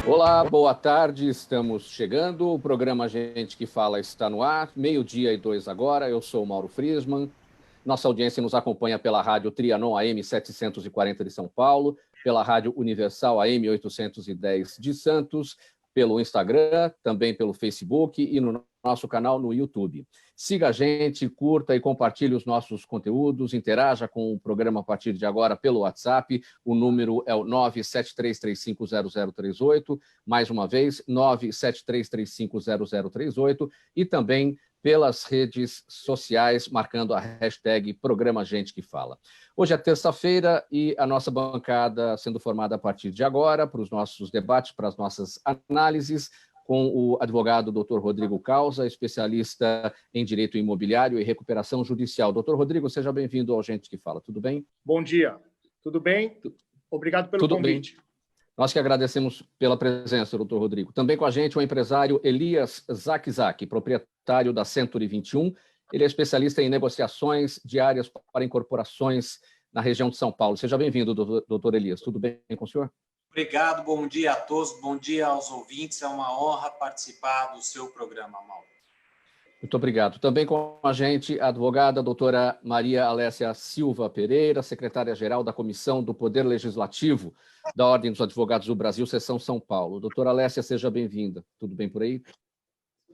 Olá, boa tarde, estamos chegando, o programa Gente que Fala está no ar, 12:02 agora, eu sou o Mauro Friesman, nossa audiência nos acompanha pela rádio Trianon AM 740 de São Paulo, pela rádio Universal AM 810 de Santos, pelo Instagram, também pelo Facebook e no nosso canal no YouTube. Siga a gente, curta e compartilhe os nossos conteúdos, interaja com o programa a partir de agora pelo WhatsApp, o número é o 973350038, mais uma vez, 973350038, e também pelas redes sociais, marcando a hashtag Programa Gente que Fala. Hoje é terça-feira e a nossa bancada sendo formada a partir de agora para os nossos debates, para as nossas análises, com o advogado Dr. Rodrigo Causa, especialista em direito imobiliário e recuperação judicial. Dr. Rodrigo, seja bem-vindo ao Gente que Fala. Tudo bem? Bom dia. Tudo bem? Obrigado pelo convite. Bem. Nós que agradecemos pela presença, doutor Rodrigo. Também com a gente o empresário Elias Zakzak, proprietário da Century 21. Ele é especialista em negociações diárias para incorporações na região de São Paulo. Seja bem-vindo, doutor Elias. Tudo bem com o senhor? Obrigado, bom dia a todos, bom dia aos ouvintes. É uma honra participar do seu programa, Mauro. Muito obrigado. Também com a gente a advogada doutora Maria Alécia Silva Pereira, secretária-geral da Comissão do Poder Legislativo da Ordem dos Advogados do Brasil, Seção São Paulo. Doutora Alécia, seja bem-vinda. Tudo bem por aí?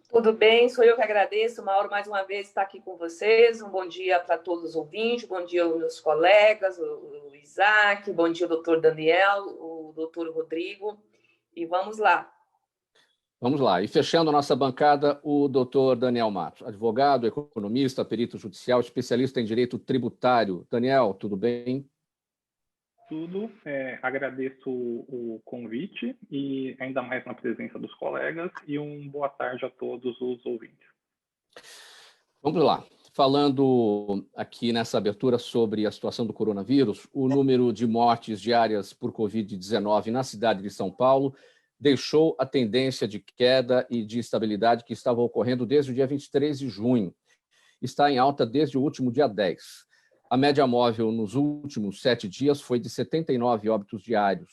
Tudo bem, sou eu que agradeço, Mauro, mais uma vez estar aqui com vocês. Um bom dia para todos os ouvintes, bom dia aos meus colegas, o Isaac, bom dia ao doutor Daniel, o doutor Rodrigo, e vamos lá. Vamos lá. E fechando a nossa bancada, o doutor Daniel Matos, advogado, economista, perito judicial, especialista em direito tributário. Daniel, tudo bem? Tudo. Agradeço o convite e ainda mais na presença dos colegas, e boa tarde a todos os ouvintes. Vamos lá. Falando aqui nessa abertura sobre a situação do coronavírus, o número de mortes diárias por Covid-19 na cidade de São Paulo deixou a tendência de queda e de estabilidade que estava ocorrendo desde o dia 23 de junho. Está em alta desde o último dia 10. A média móvel nos últimos 7 dias foi de 79 óbitos diários.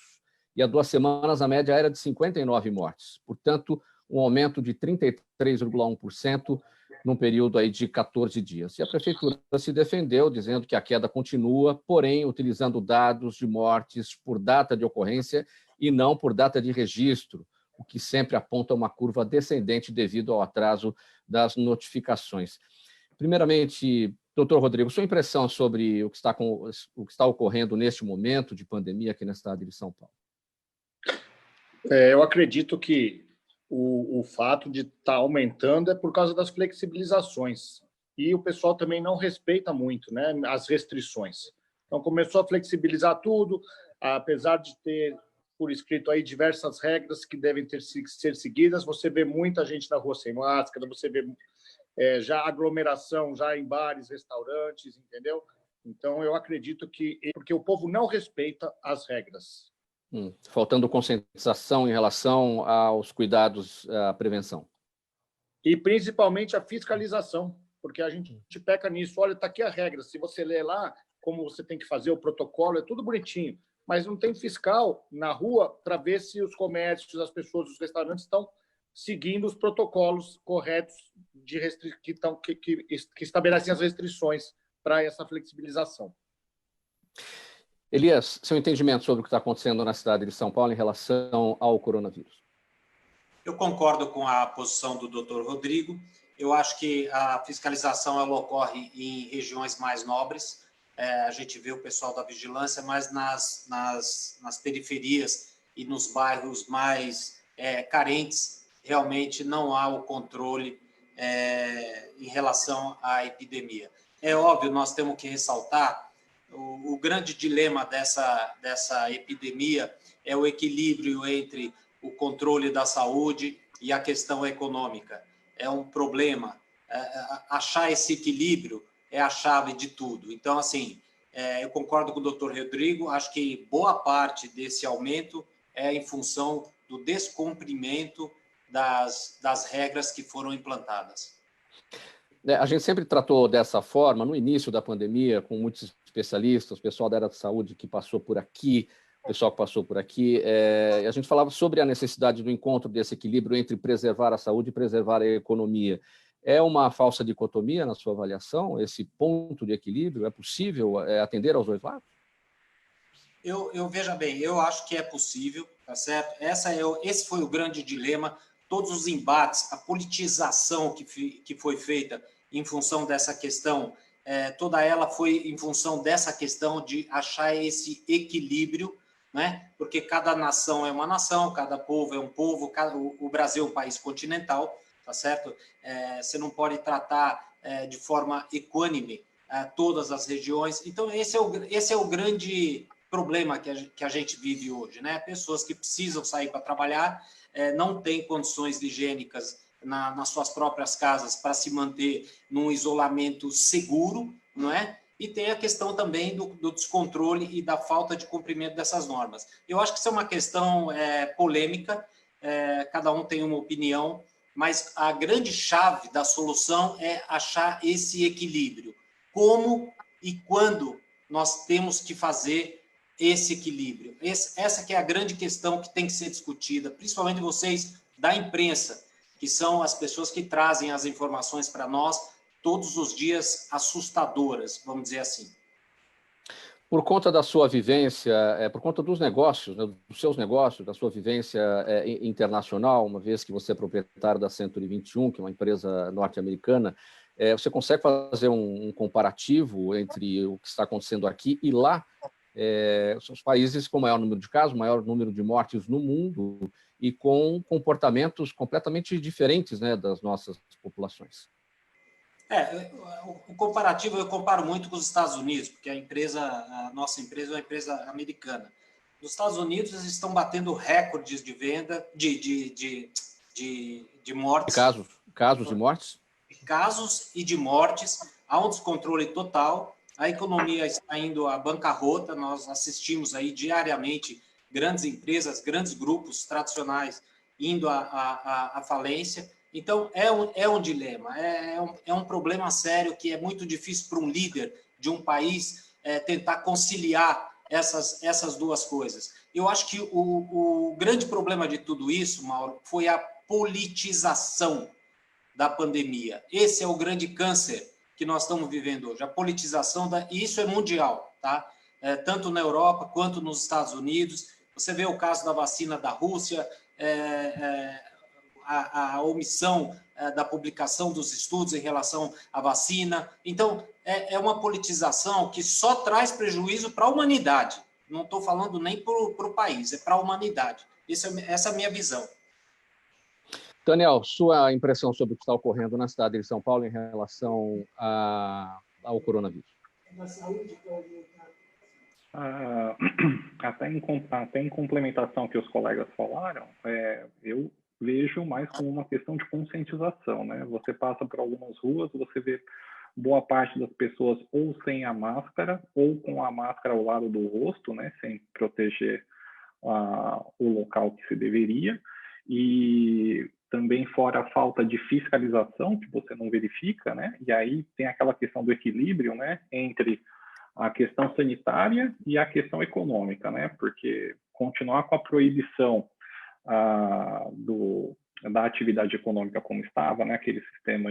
E há 2 semanas a média era de 59 mortes. Portanto, um aumento de 33,1% num período aí de 14 dias. E a prefeitura se defendeu, dizendo que a queda continua, porém utilizando dados de mortes por data de ocorrência e não por data de registro, o que sempre aponta uma curva descendente devido ao atraso das notificações. Primeiramente, doutor Rodrigo, sua impressão sobre o que está ocorrendo neste momento de pandemia aqui na cidade de São Paulo? Eu acredito que o fato de estar aumentando é por causa das flexibilizações. E o pessoal também não respeita muito, né, as restrições. Então, começou a flexibilizar tudo, apesar de ter por escrito aí diversas regras que devem ser seguidas. Você vê muita gente na rua sem máscara, você vê já aglomeração já em bares, restaurantes, entendeu? Então, eu acredito que porque o povo não respeita as regras. Faltando conscientização em relação aos cuidados, à prevenção. E principalmente a fiscalização, porque a gente peca nisso. Olha, está aqui a regra. Se você ler lá como você tem que fazer o protocolo, é tudo bonitinho. Mas não tem fiscal na rua para ver se os comércios, as pessoas, os restaurantes estão seguindo os protocolos corretos que estabelecem as restrições para essa flexibilização. Elias, seu entendimento sobre o que está acontecendo na cidade de São Paulo em relação ao coronavírus? Eu concordo com a posição do doutor Rodrigo. Eu acho que a fiscalização ela ocorre em regiões mais nobres. A gente vê o pessoal da vigilância, mas nas periferias e nos bairros mais carentes, realmente não há o controle em relação à epidemia. É óbvio, nós temos que ressaltar o grande dilema dessa epidemia é o equilíbrio entre o controle da saúde e a questão econômica. É um problema. Achar esse equilíbrio é a chave de tudo. Então, assim, eu concordo com o doutor Rodrigo, acho que boa parte desse aumento é em função do descumprimento das regras que foram implantadas. A gente sempre tratou dessa forma, no início da pandemia, com muitos especialistas, o pessoal da área da saúde que passou por aqui, pessoal que passou por aqui. A gente falava sobre a necessidade do encontro desse equilíbrio entre preservar a saúde e preservar a economia. É uma falsa dicotomia na sua avaliação, esse ponto de equilíbrio? É possível atender aos dois lados? Veja bem, eu acho que é possível, tá certo? Esse foi o grande dilema, todos os embates, a politização que foi feita em função dessa questão, toda ela foi em função dessa questão de achar esse equilíbrio, né? Porque cada nação é uma nação, cada povo é um povo, o Brasil é um país continental, tá certo? Você não pode tratar de forma equânime todas as regiões. Então, esse é o grande problema que a gente vive hoje, né? Pessoas que precisam sair para trabalhar, não têm condições higiênicas nas suas próprias casas para se manter num isolamento seguro, não é? E tem a questão também do descontrole e da falta de cumprimento dessas normas. Eu acho que isso é uma questão polêmica, cada um tem uma opinião, mas a grande chave da solução é achar esse equilíbrio. Como e quando nós temos que fazer esse equilíbrio? Essa que é a grande questão que tem que ser discutida, principalmente vocês da imprensa, que são as pessoas que trazem as informações para nós todos os dias assustadoras, vamos dizer assim. Por conta da sua vivência, por conta dos negócios, né, dos seus negócios, da sua vivência internacional, uma vez que você é proprietário da Century 21, que é uma empresa norte-americana, você consegue fazer um comparativo entre o que está acontecendo aqui e lá? São os países com maior número de casos, maior número de mortes no mundo e com comportamentos completamente diferentes, né, das nossas populações. O comparativo eu comparo muito com os Estados Unidos, porque a nossa empresa é uma empresa americana. Nos Estados Unidos, eles estão batendo recordes de venda, de mortes. Casos de mortes? Casos e de mortes, há um descontrole total, a economia está indo à bancarrota, nós assistimos aí diariamente grandes empresas, grandes grupos tradicionais indo à falência. Então, é um dilema, é um problema sério que é muito difícil para um líder de um país tentar conciliar essas duas coisas. Eu acho que o grande problema de tudo isso, Mauro, foi a politização da pandemia. Esse é o grande câncer que nós estamos vivendo hoje, a politização, e isso é mundial, tá? Tanto na Europa quanto nos Estados Unidos. Você vê o caso da vacina da Rússia, a omissão da publicação dos estudos em relação à vacina. Então, é uma politização que só traz prejuízo para a humanidade. Não estou falando nem para o país, é para a humanidade. Essa é a minha visão. Daniel, sua impressão sobre o que está ocorrendo na cidade de São Paulo em relação ao coronavírus? Até em complementação ao que os colegas falaram, eu vejo mais como uma questão de conscientização, né? Você passa por algumas ruas, você vê boa parte das pessoas ou sem a máscara ou com a máscara ao lado do rosto, né? Sem proteger o local que se deveria. E também fora a falta de fiscalização, que você não verifica, né? E aí tem aquela questão do equilíbrio, né? Entre a questão sanitária e a questão econômica, né? Porque continuar com a proibição da atividade econômica como estava, né? Aquele sistema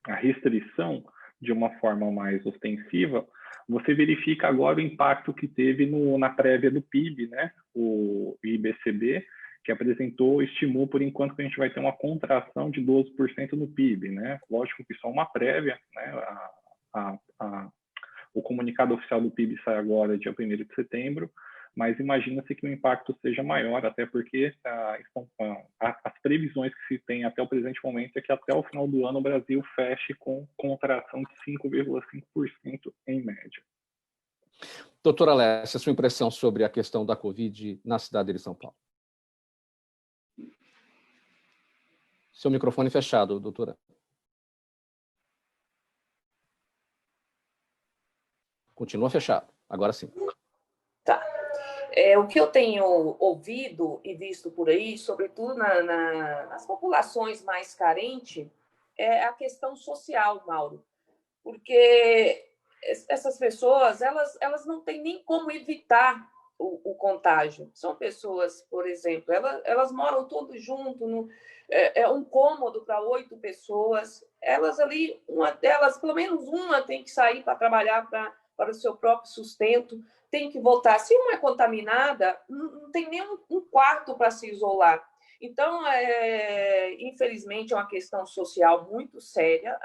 a restrição de uma forma mais ostensiva, você verifica agora o impacto que teve na prévia do PIB, né? O IBCB, que estimou por enquanto que a gente vai ter uma contração de 12% no PIB, né? Lógico que só uma prévia, né? O comunicado oficial do PIB sai agora dia 1º de setembro, mas imagina-se que o impacto seja maior, até porque as previsões que se tem até o presente momento é que até o final do ano o Brasil feche com contração de 5,5% em média. Doutora Alessia, sua impressão sobre a questão da Covid na cidade de São Paulo? Seu microfone fechado, doutora. Continua fechado, agora sim. Tá. O que eu tenho ouvido e visto por aí, sobretudo nas populações mais carentes, é a questão social, Mauro. Porque essas pessoas, elas não têm nem como evitar o contágio. São pessoas, por exemplo, elas moram todos juntos, é um cômodo para 8 pessoas. Elas ali, uma delas, pelo menos uma, tem que sair para trabalhar para o seu próprio sustento, tem que voltar. Se uma é contaminada, não tem nem um quarto para se isolar. Então, infelizmente, é uma questão social muito séria,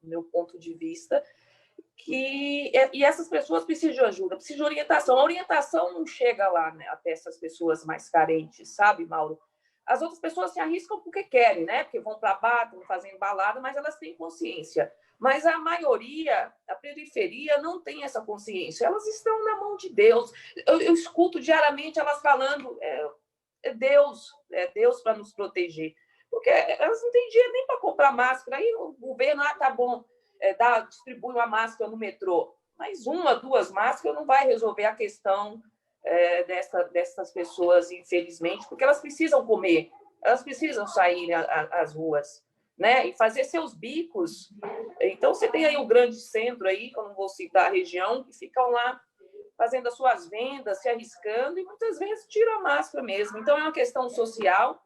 meu ponto de vista, e essas pessoas precisam de ajuda, precisam de orientação. A orientação não chega lá, né, até essas pessoas mais carentes, sabe, Mauro? As outras pessoas se arriscam porque querem, né? Porque vão para bar, vão fazendo balada, mas elas têm consciência. Mas a maioria, a periferia, não tem essa consciência. Elas estão na mão de Deus. Eu escuto diariamente elas falando, é Deus para nos proteger. Porque elas não têm dinheiro nem para comprar máscara. Aí o governo, tá bom, distribui uma máscara no metrô. Mas 1, 2 máscaras não vai resolver a questão dessas pessoas, infelizmente, porque elas precisam comer, elas precisam sair às ruas, né? E fazer seus bicos. Então, você tem aí o grande centro, aí, que eu não vou citar a região, que ficam lá fazendo as suas vendas, se arriscando, e muitas vezes tiram a máscara mesmo. Então, é uma questão social,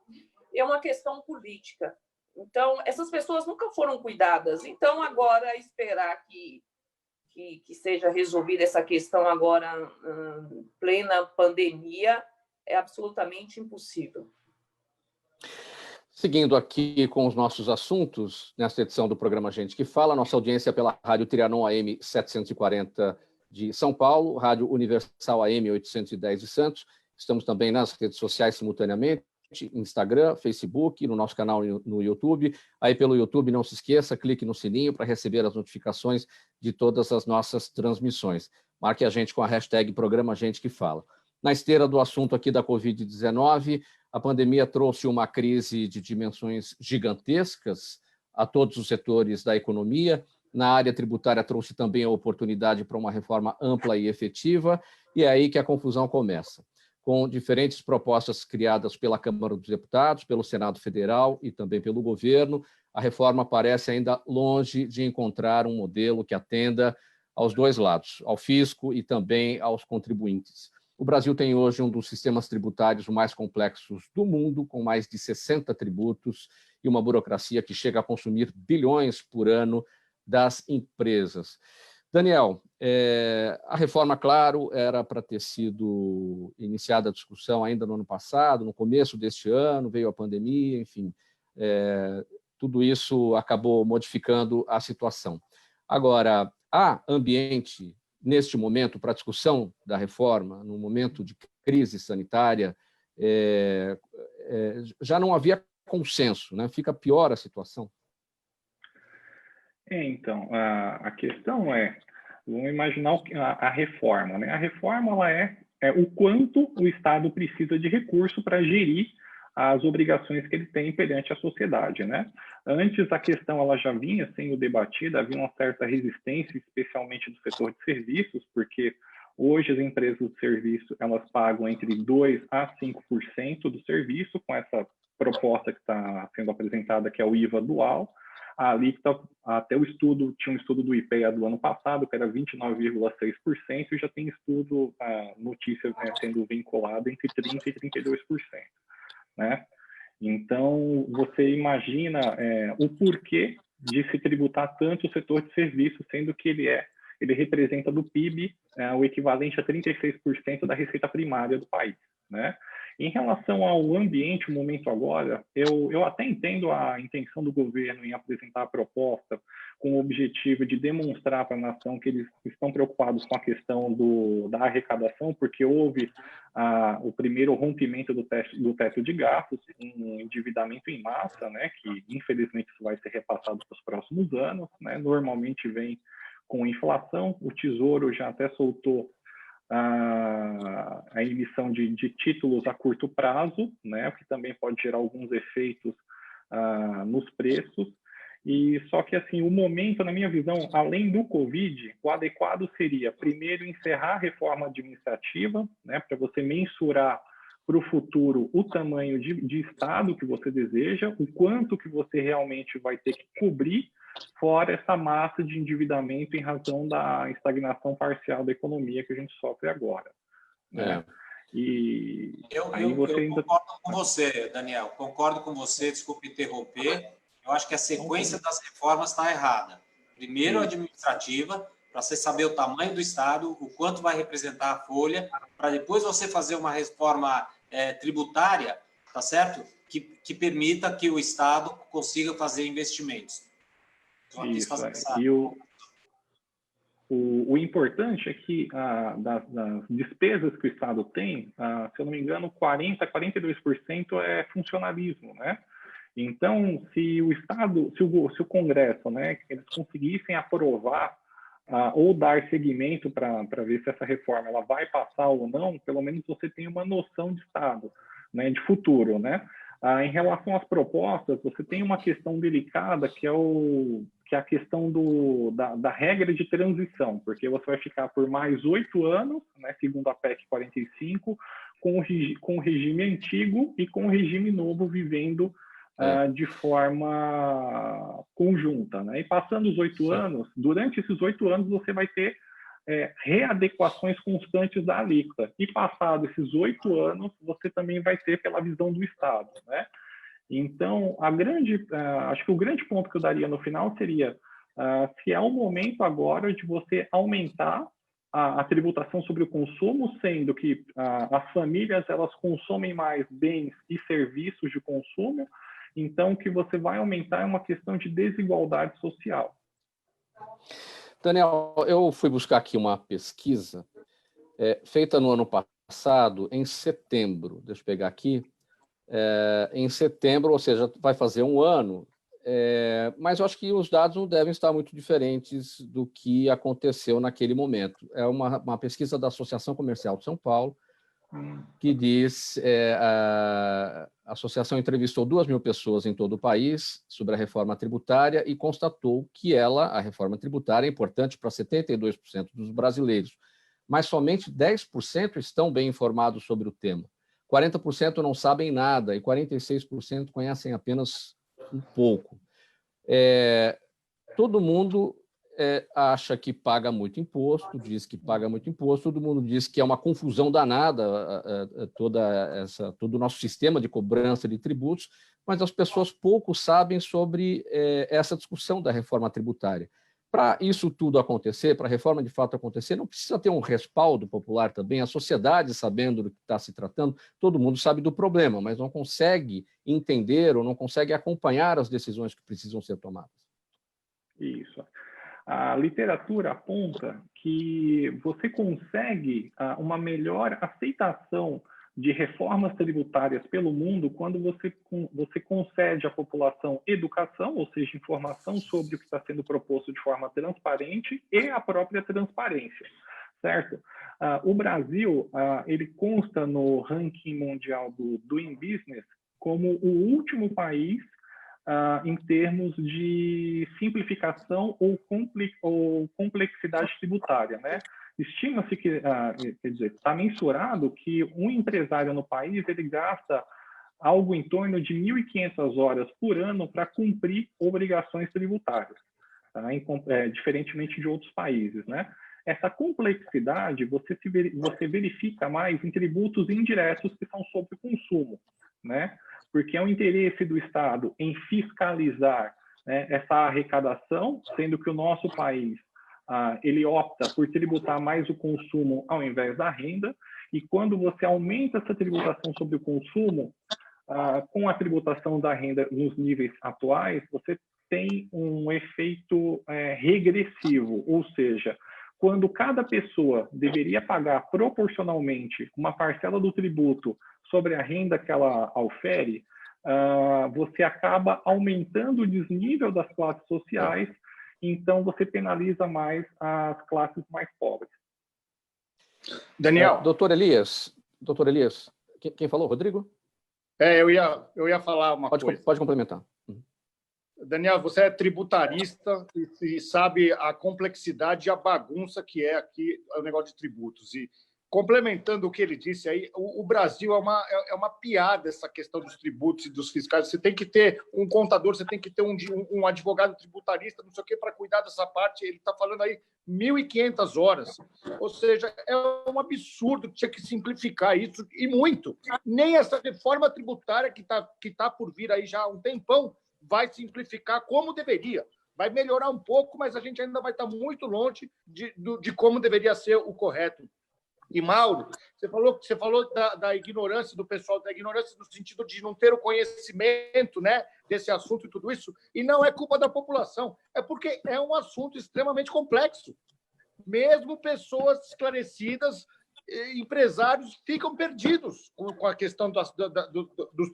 é uma questão política. Então, essas pessoas nunca foram cuidadas. Então, agora, esperar que seja resolvida essa questão agora, plena pandemia, é absolutamente impossível. Seguindo aqui com os nossos assuntos, nesta edição do programa Gente que Fala, nossa audiência pela Rádio Trianon AM 740 de São Paulo, Rádio Universal AM 810 de Santos. Estamos também nas redes sociais simultaneamente, Instagram, Facebook, no nosso canal no YouTube. Aí pelo YouTube, não se esqueça, clique no sininho para receber as notificações de todas as nossas transmissões. Marque a gente com a hashtag Programa Gente que Fala. Na esteira do assunto aqui da Covid-19, a pandemia trouxe uma crise de dimensões gigantescas a todos os setores da economia. Na área tributária trouxe também a oportunidade para uma reforma ampla e efetiva, e é aí que a confusão começa. Com diferentes propostas criadas pela Câmara dos Deputados, pelo Senado Federal e também pelo governo, a reforma parece ainda longe de encontrar um modelo que atenda aos dois lados, ao fisco e também aos contribuintes. O Brasil tem hoje um dos sistemas tributários mais complexos do mundo, com mais de 60 tributos e uma burocracia que chega a consumir bilhões por ano das empresas. Daniel, a reforma, claro, era para ter sido iniciada a discussão ainda no ano passado, no começo deste ano, veio a pandemia, enfim, tudo isso acabou modificando a situação. Agora, há ambiente, neste momento, para a discussão da reforma, no momento de crise sanitária, já não havia consenso, né? Fica pior a situação. Então, a questão vamos imaginar a reforma, né? A reforma ela é o quanto o Estado precisa de recurso para gerir as obrigações que ele tem perante a sociedade, né? Antes, a questão ela já vinha sendo debatida, havia uma certa resistência, especialmente do setor de serviços, porque hoje as empresas de serviço elas pagam entre 2% a 5% do serviço, com essa proposta que está sendo apresentada, que é o IVA dual. A alíquota, até o estudo, tinha um estudo do IPEA do ano passado, que era 29,6%, e já tem estudo, notícia sendo vinculada entre 30% e 32%. Né? Então, você imagina o porquê de se tributar tanto o setor de serviços, sendo que ele representa do PIB o equivalente a 36% da receita primária do país. Né? Em relação ao ambiente, o momento agora, eu até entendo a intenção do governo em apresentar a proposta com o objetivo de demonstrar para a nação que eles estão preocupados com a questão da arrecadação, porque houve o primeiro rompimento do teto de gastos, um endividamento em massa, né, que infelizmente isso vai ser repassado para os próximos anos, né, normalmente vem com inflação. O Tesouro já até soltou a emissão de títulos a curto prazo, né, que também pode gerar alguns efeitos nos preços. E só que assim, o momento, na minha visão, além do Covid, o adequado seria primeiro encerrar a reforma administrativa, né, para você mensurar para o futuro o tamanho de Estado que você deseja, o quanto que você realmente vai ter que cobrir, fora essa massa de endividamento em razão da estagnação parcial da economia que a gente sofre agora. né? E eu ainda... concordo com você, Daniel, concordo com você, desculpe interromper. Eu acho que a sequência das reformas está errada. Primeiro, a administrativa, para você saber o tamanho do Estado, o quanto vai representar a folha, para depois você fazer uma reforma tributária, tá certo? Que permita que o Estado consiga fazer investimentos. Isso, e o importante é que das despesas que o Estado tem, se eu não me engano, 42% é funcionalismo, né? Então, se o Estado, se o Congresso, né, eles conseguissem aprovar ou dar seguimento para ver se essa reforma ela vai passar ou não, pelo menos você tem uma noção de Estado, né, de futuro, né? Em relação às propostas, você tem uma questão delicada que é a questão da regra de transição, porque você vai ficar por mais 8 anos, né, segundo a PEC 45, com o regime antigo e com o regime novo vivendo de forma conjunta, né? E passando os 8 anos, durante esses 8 anos você vai ter readequações constantes da alíquota. E passado esses 8 anos, você também vai ter pela visão do Estado, né? Então, acho que o grande ponto que eu daria no final seria se é o momento agora de você aumentar a tributação sobre o consumo, sendo que as famílias elas consomem mais bens e serviços de consumo, então o que você vai aumentar é uma questão de desigualdade social. Daniel, eu fui buscar aqui uma pesquisa feita no ano passado, em setembro. Deixa eu pegar aqui. Em setembro, ou seja, vai fazer um ano, mas eu acho que os dados não devem estar muito diferentes do que aconteceu naquele momento. É uma pesquisa da Associação Comercial de São Paulo, que diz a associação entrevistou 2.000 pessoas em todo o país sobre a reforma tributária e constatou que a reforma tributária é importante para 72% dos brasileiros, mas somente 10% estão bem informados sobre o tema. 40% não sabem nada e 46% conhecem apenas um pouco. Todo mundo acha que paga muito imposto, diz que paga muito imposto, todo mundo diz que é uma confusão danada todo o nosso sistema de cobrança de tributos, mas as pessoas pouco sabem sobre essa discussão da reforma tributária. Para isso tudo acontecer, para a reforma de fato acontecer, não precisa ter um respaldo popular também, a sociedade sabendo do que está se tratando, todo mundo sabe do problema, mas não consegue entender ou não consegue acompanhar as decisões que precisam ser tomadas. Isso. A literatura aponta que você consegue uma melhor aceitação de reformas tributárias pelo mundo quando você concede à população educação, ou seja, informação sobre o que está sendo proposto de forma transparente e a própria transparência, certo? O Brasil, ele consta no ranking mundial do Doing Business como o último país em termos de simplificação ou complexidade tributária, né? Estima-se que, quer dizer, está mensurado que um empresário no país ele gasta algo em torno de 1.500 horas por ano para cumprir obrigações tributárias, tá? Diferentemente de outros países, né? Essa complexidade você verifica mais em tributos indiretos que são sobre o consumo, né? Porque é o interesse do Estado em fiscalizar, né, essa arrecadação, sendo que o nosso país ele opta por tributar mais o consumo ao invés da renda, e quando você aumenta essa tributação sobre o consumo, com a tributação da renda nos níveis atuais, você tem um efeito regressivo, ou seja, quando cada pessoa deveria pagar proporcionalmente uma parcela do tributo sobre a renda que ela aufere, você acaba aumentando o desnível das classes sociais, então você penaliza mais as classes mais pobres. Daniel. Doutor Elias, quem falou? Rodrigo? Eu ia falar uma coisa. Pode complementar. Daniel, você é tributarista e sabe a complexidade e a bagunça que é aqui o negócio de tributos. E complementando o que ele disse aí, o Brasil é uma piada essa questão dos tributos e dos fiscais. Você tem que ter um contador, você tem que ter um advogado tributarista, não sei o que, para cuidar dessa parte. Ele está falando aí 1.500 horas. Ou seja, é um absurdo, tinha que simplificar isso, e muito. Nem essa reforma tributária que tá por vir aí já há um tempão vai simplificar como deveria. Vai melhorar um pouco, mas a gente ainda vai estar muito longe de como deveria ser o correto. E, Mauro, você falou da ignorância, do pessoal, da ignorância no sentido de não ter o conhecimento, né, desse assunto e tudo isso, e não é culpa da população, é porque é um assunto extremamente complexo. Mesmo pessoas esclarecidas, empresários ficam perdidos com a questão dos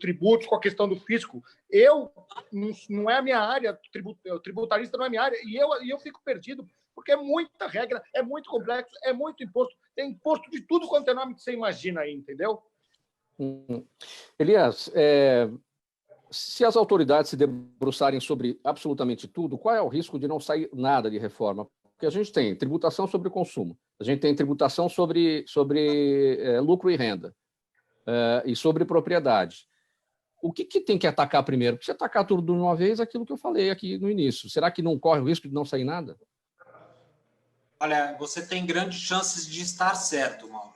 tributos, com a questão do fisco. Não é a minha área, tributarista não é a minha área, e eu fico perdido, porque é muita regra, é muito complexo, é muito imposto, tem imposto de tudo quanto é nome que você imagina aí, entendeu? Elias, se as autoridades se debruçarem sobre absolutamente tudo, qual é o risco de não sair nada de reforma? Porque a gente tem tributação sobre o consumo, a gente tem tributação sobre lucro e renda, e sobre propriedade. O que tem que atacar primeiro? Porque se atacar tudo de uma vez, aquilo que eu falei aqui no início, será que não corre o risco de não sair nada? Olha, você tem grandes chances de estar certo, Mauro,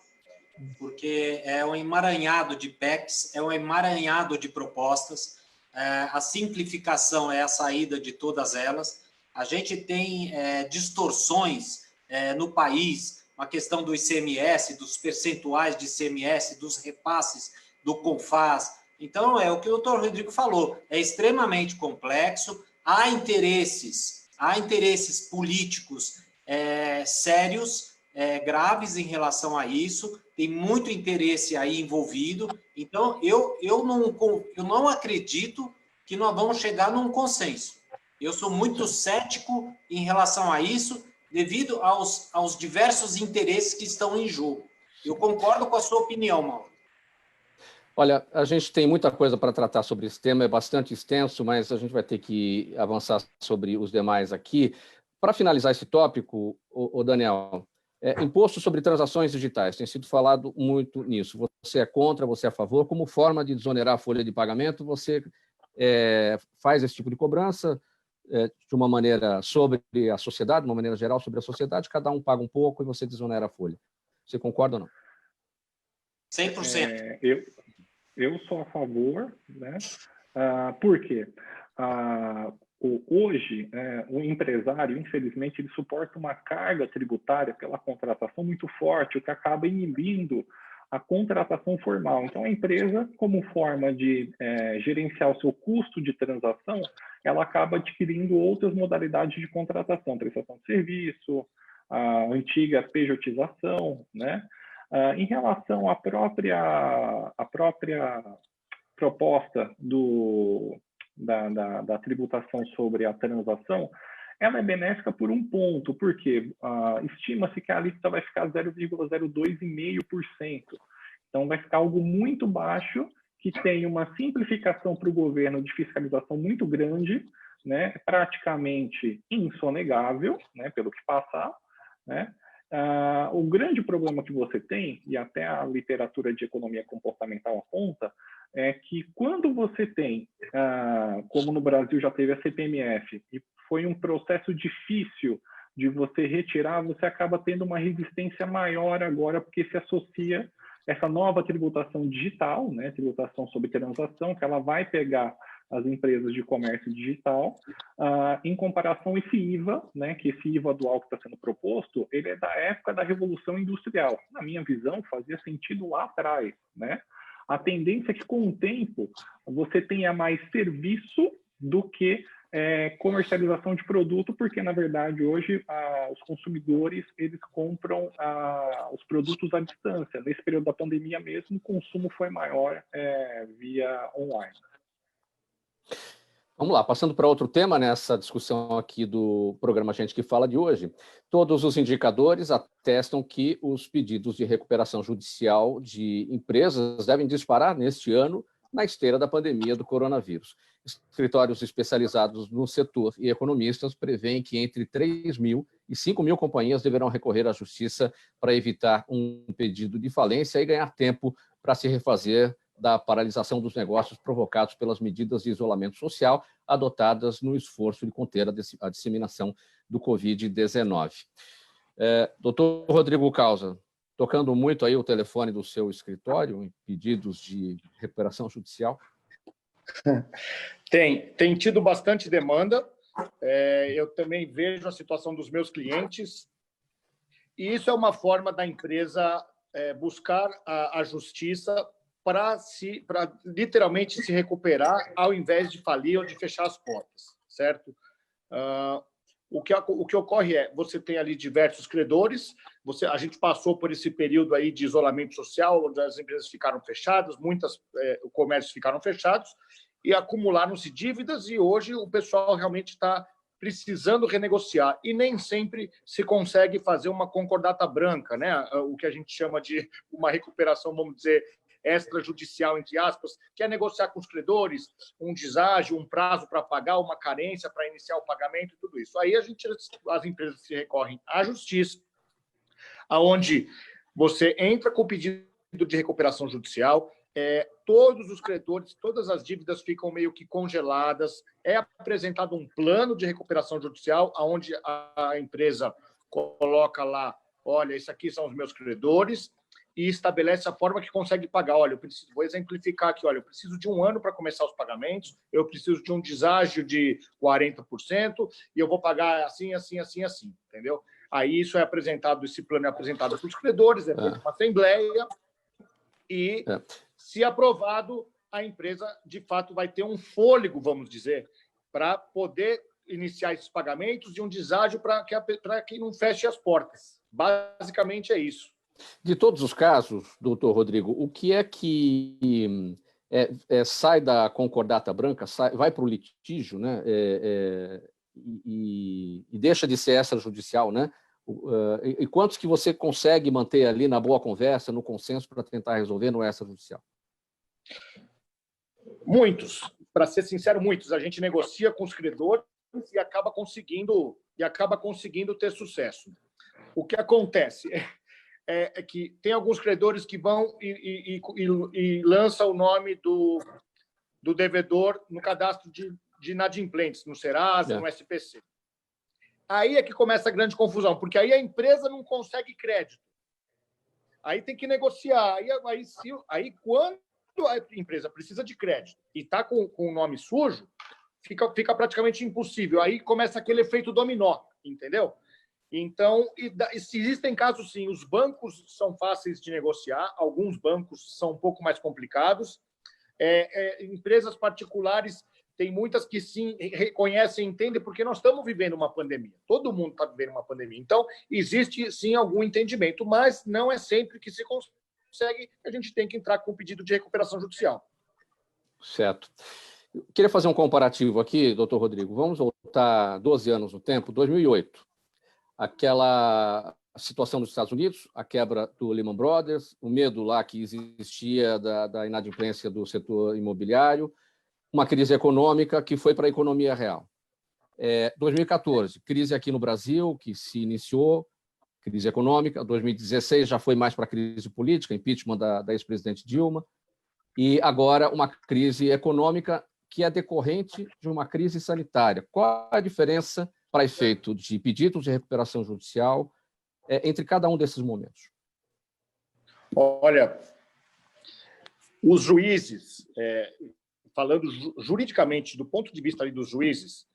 porque é um emaranhado de PECs, é um emaranhado de propostas, a simplificação é a saída de todas elas. A gente tem distorções no país, a questão do ICMS, dos percentuais de ICMS, dos repasses do CONFAS. Então, é o que o doutor Rodrigo falou, é extremamente complexo, há interesses políticos sérios, graves em relação a isso, tem muito interesse aí envolvido. Então, eu não acredito que nós vamos chegar num consenso. Eu sou muito cético em relação a isso, devido aos diversos interesses que estão em jogo. Eu concordo com a sua opinião, Mauro. Olha, a gente tem muita coisa para tratar sobre esse tema, é bastante extenso, mas a gente vai ter que avançar sobre os demais aqui. Para finalizar esse tópico, Daniel, imposto sobre transações digitais, tem sido falado muito nisso. Você é contra, você é a favor? Como forma de desonerar a folha de pagamento, você faz esse tipo de cobrança de uma maneira sobre a sociedade, de uma maneira geral sobre a sociedade, cada um paga um pouco e você desonera a folha. Você concorda ou não? 100%. Eu sou a favor, né? Por quê? Hoje, o empresário, infelizmente, ele suporta uma carga tributária pela contratação muito forte, o que acaba inibindo a contratação formal. Então, a empresa, como forma de gerenciar o seu custo de transação, ela acaba adquirindo outras modalidades de contratação, prestação de serviço, a antiga pejotização, né? Em relação à própria proposta da tributação sobre a transação, ela é benéfica por um ponto, porque estima-se que a alíquota vai ficar 0,02,5%. Então, vai ficar algo muito baixo, que tem uma simplificação para o governo de fiscalização muito grande, né, praticamente insonegável, né, pelo que passar, né. O grande problema que você tem, e até a literatura de economia comportamental aponta, é que quando você tem, como no Brasil já teve a CPMF, e foi um processo difícil de você retirar, você acaba tendo uma resistência maior agora, porque se associa essa nova tributação digital, né, tributação sobre transação, que ela vai pegar as empresas de comércio digital, em comparação a esse IVA, né, que esse IVA dual que está sendo proposto, ele é da época da Revolução Industrial. Na minha visão, fazia sentido lá atrás, né? A tendência é que, com o tempo, você tenha mais serviço do que comercialização de produto, porque, na verdade, hoje, os consumidores, eles compram os produtos à distância. Nesse período da pandemia mesmo, o consumo foi maior via online. Vamos lá, passando para outro tema nessa discussão aqui do programa Gente que Fala de hoje. Todos os indicadores atestam que os pedidos de recuperação judicial de empresas devem disparar neste ano na esteira da pandemia do coronavírus. Escritórios especializados no setor e economistas prevêem que entre 3 mil e 5 mil companhias deverão recorrer à justiça para evitar um pedido de falência e ganhar tempo para se refazer da paralisação dos negócios provocados pelas medidas de isolamento social adotadas no esforço de conter a disseminação do Covid-19. Doutor Rodrigo Causa, tocando muito aí o telefone do seu escritório em pedidos de recuperação judicial? Tem tido bastante demanda. Eu também vejo a situação dos meus clientes. E isso é uma forma da empresa buscar a justiça para literalmente se recuperar, ao invés de falir ou de fechar as portas, certo? O que ocorre você tem ali diversos credores, a gente passou por esse período aí de isolamento social, onde as empresas ficaram fechadas, o comércio ficaram fechados, e acumularam-se dívidas, e hoje o pessoal realmente está precisando renegociar, e nem sempre se consegue fazer uma concordata branca, né? O que a gente chama de uma recuperação, vamos dizer, extrajudicial, entre aspas, que é negociar com os credores um deságio, um prazo para pagar, uma carência para iniciar o pagamento e tudo isso. Aí as empresas se recorrem à justiça, aonde você entra com o pedido de recuperação judicial, todos os credores, todas as dívidas ficam meio que congeladas, é apresentado um plano de recuperação judicial, onde a empresa coloca lá, olha, esses aqui são os meus credores, e estabelece a forma que consegue pagar. Olha, vou exemplificar aqui, olha, eu preciso de 1 ano para começar os pagamentos, eu preciso de um deságio de 40%, e eu vou pagar assim, assim, assim, assim, entendeu? Aí isso esse plano é apresentado para os credores, é feita uma assembleia, e se aprovado, a empresa, de fato, vai ter um fôlego, vamos dizer, para poder iniciar esses pagamentos e um deságio para que não feche as portas. Basicamente é isso. De todos os casos, doutor Rodrigo, o que é que sai da concordata branca, vai para o litígio, né? E deixa de ser extrajudicial, né? E quantos que você consegue manter ali na boa conversa, no consenso, para tentar resolver no extrajudicial? Muitos. Para ser sincero, muitos. A gente negocia com os credores e acaba conseguindo ter sucesso. O que acontece é que tem alguns credores que vão e lançam o nome do devedor no cadastro de inadimplentes, no Serasa, no SPC. Aí é que começa a grande confusão, porque aí a empresa não consegue crédito. Aí tem que negociar. Aí quando a empresa precisa de crédito e está com o nome sujo, fica praticamente impossível. Aí começa aquele efeito dominó, entendeu? Então, existem casos, sim, os bancos são fáceis de negociar, alguns bancos são um pouco mais complicados. Empresas particulares, tem muitas que, sim, reconhecem e entendem, porque nós estamos vivendo uma pandemia. Todo mundo está vivendo uma pandemia. Então, existe, sim, algum entendimento, mas não é sempre que se consegue. A gente tem que entrar com o pedido de recuperação judicial. Certo. Eu queria fazer um comparativo aqui, doutor Rodrigo. Vamos voltar 12 anos no tempo, 2008. Aquela situação dos Estados Unidos, a quebra do Lehman Brothers, o medo lá que existia da inadimplência do setor imobiliário, uma crise econômica que foi para a economia real. 2014, crise aqui no Brasil, que se iniciou, crise econômica. 2016 já foi mais para a crise política, impeachment da ex-presidente Dilma. E agora uma crise econômica que é decorrente de uma crise sanitária. Qual a diferença para efeito de pedidos de recuperação judicial entre cada um desses momentos? Olha, os juízes, falando juridicamente, do ponto de vista ali dos juízes,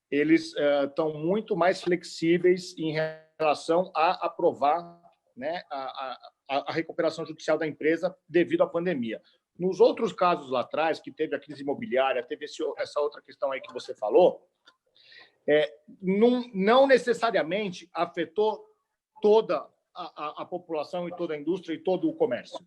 eles estão muito mais flexíveis em relação a aprovar, né, a recuperação judicial da empresa devido à pandemia. Nos outros casos lá atrás, que teve a crise imobiliária, teve essa outra questão aí que você falou, não necessariamente afetou toda a população e toda a indústria e todo o comércio.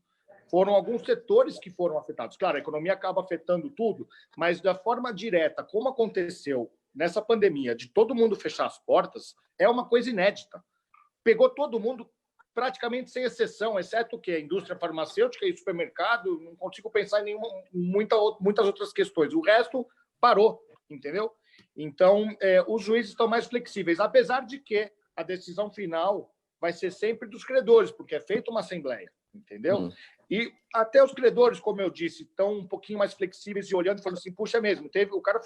Foram alguns setores que foram afetados. Claro, a economia acaba afetando tudo, mas da forma direta, como aconteceu nessa pandemia, de todo mundo fechar as portas, é uma coisa inédita. Pegou todo mundo praticamente sem exceção, exceto o quê? A indústria farmacêutica e supermercado, não consigo pensar em muitas outras questões. O resto parou, entendeu? Então, os juízes estão mais flexíveis, apesar de que a decisão final vai ser sempre dos credores, porque é feita uma assembleia, entendeu? E até os credores, como eu disse, estão um pouquinho mais flexíveis e olhando e falando assim, puxa mesmo, o cara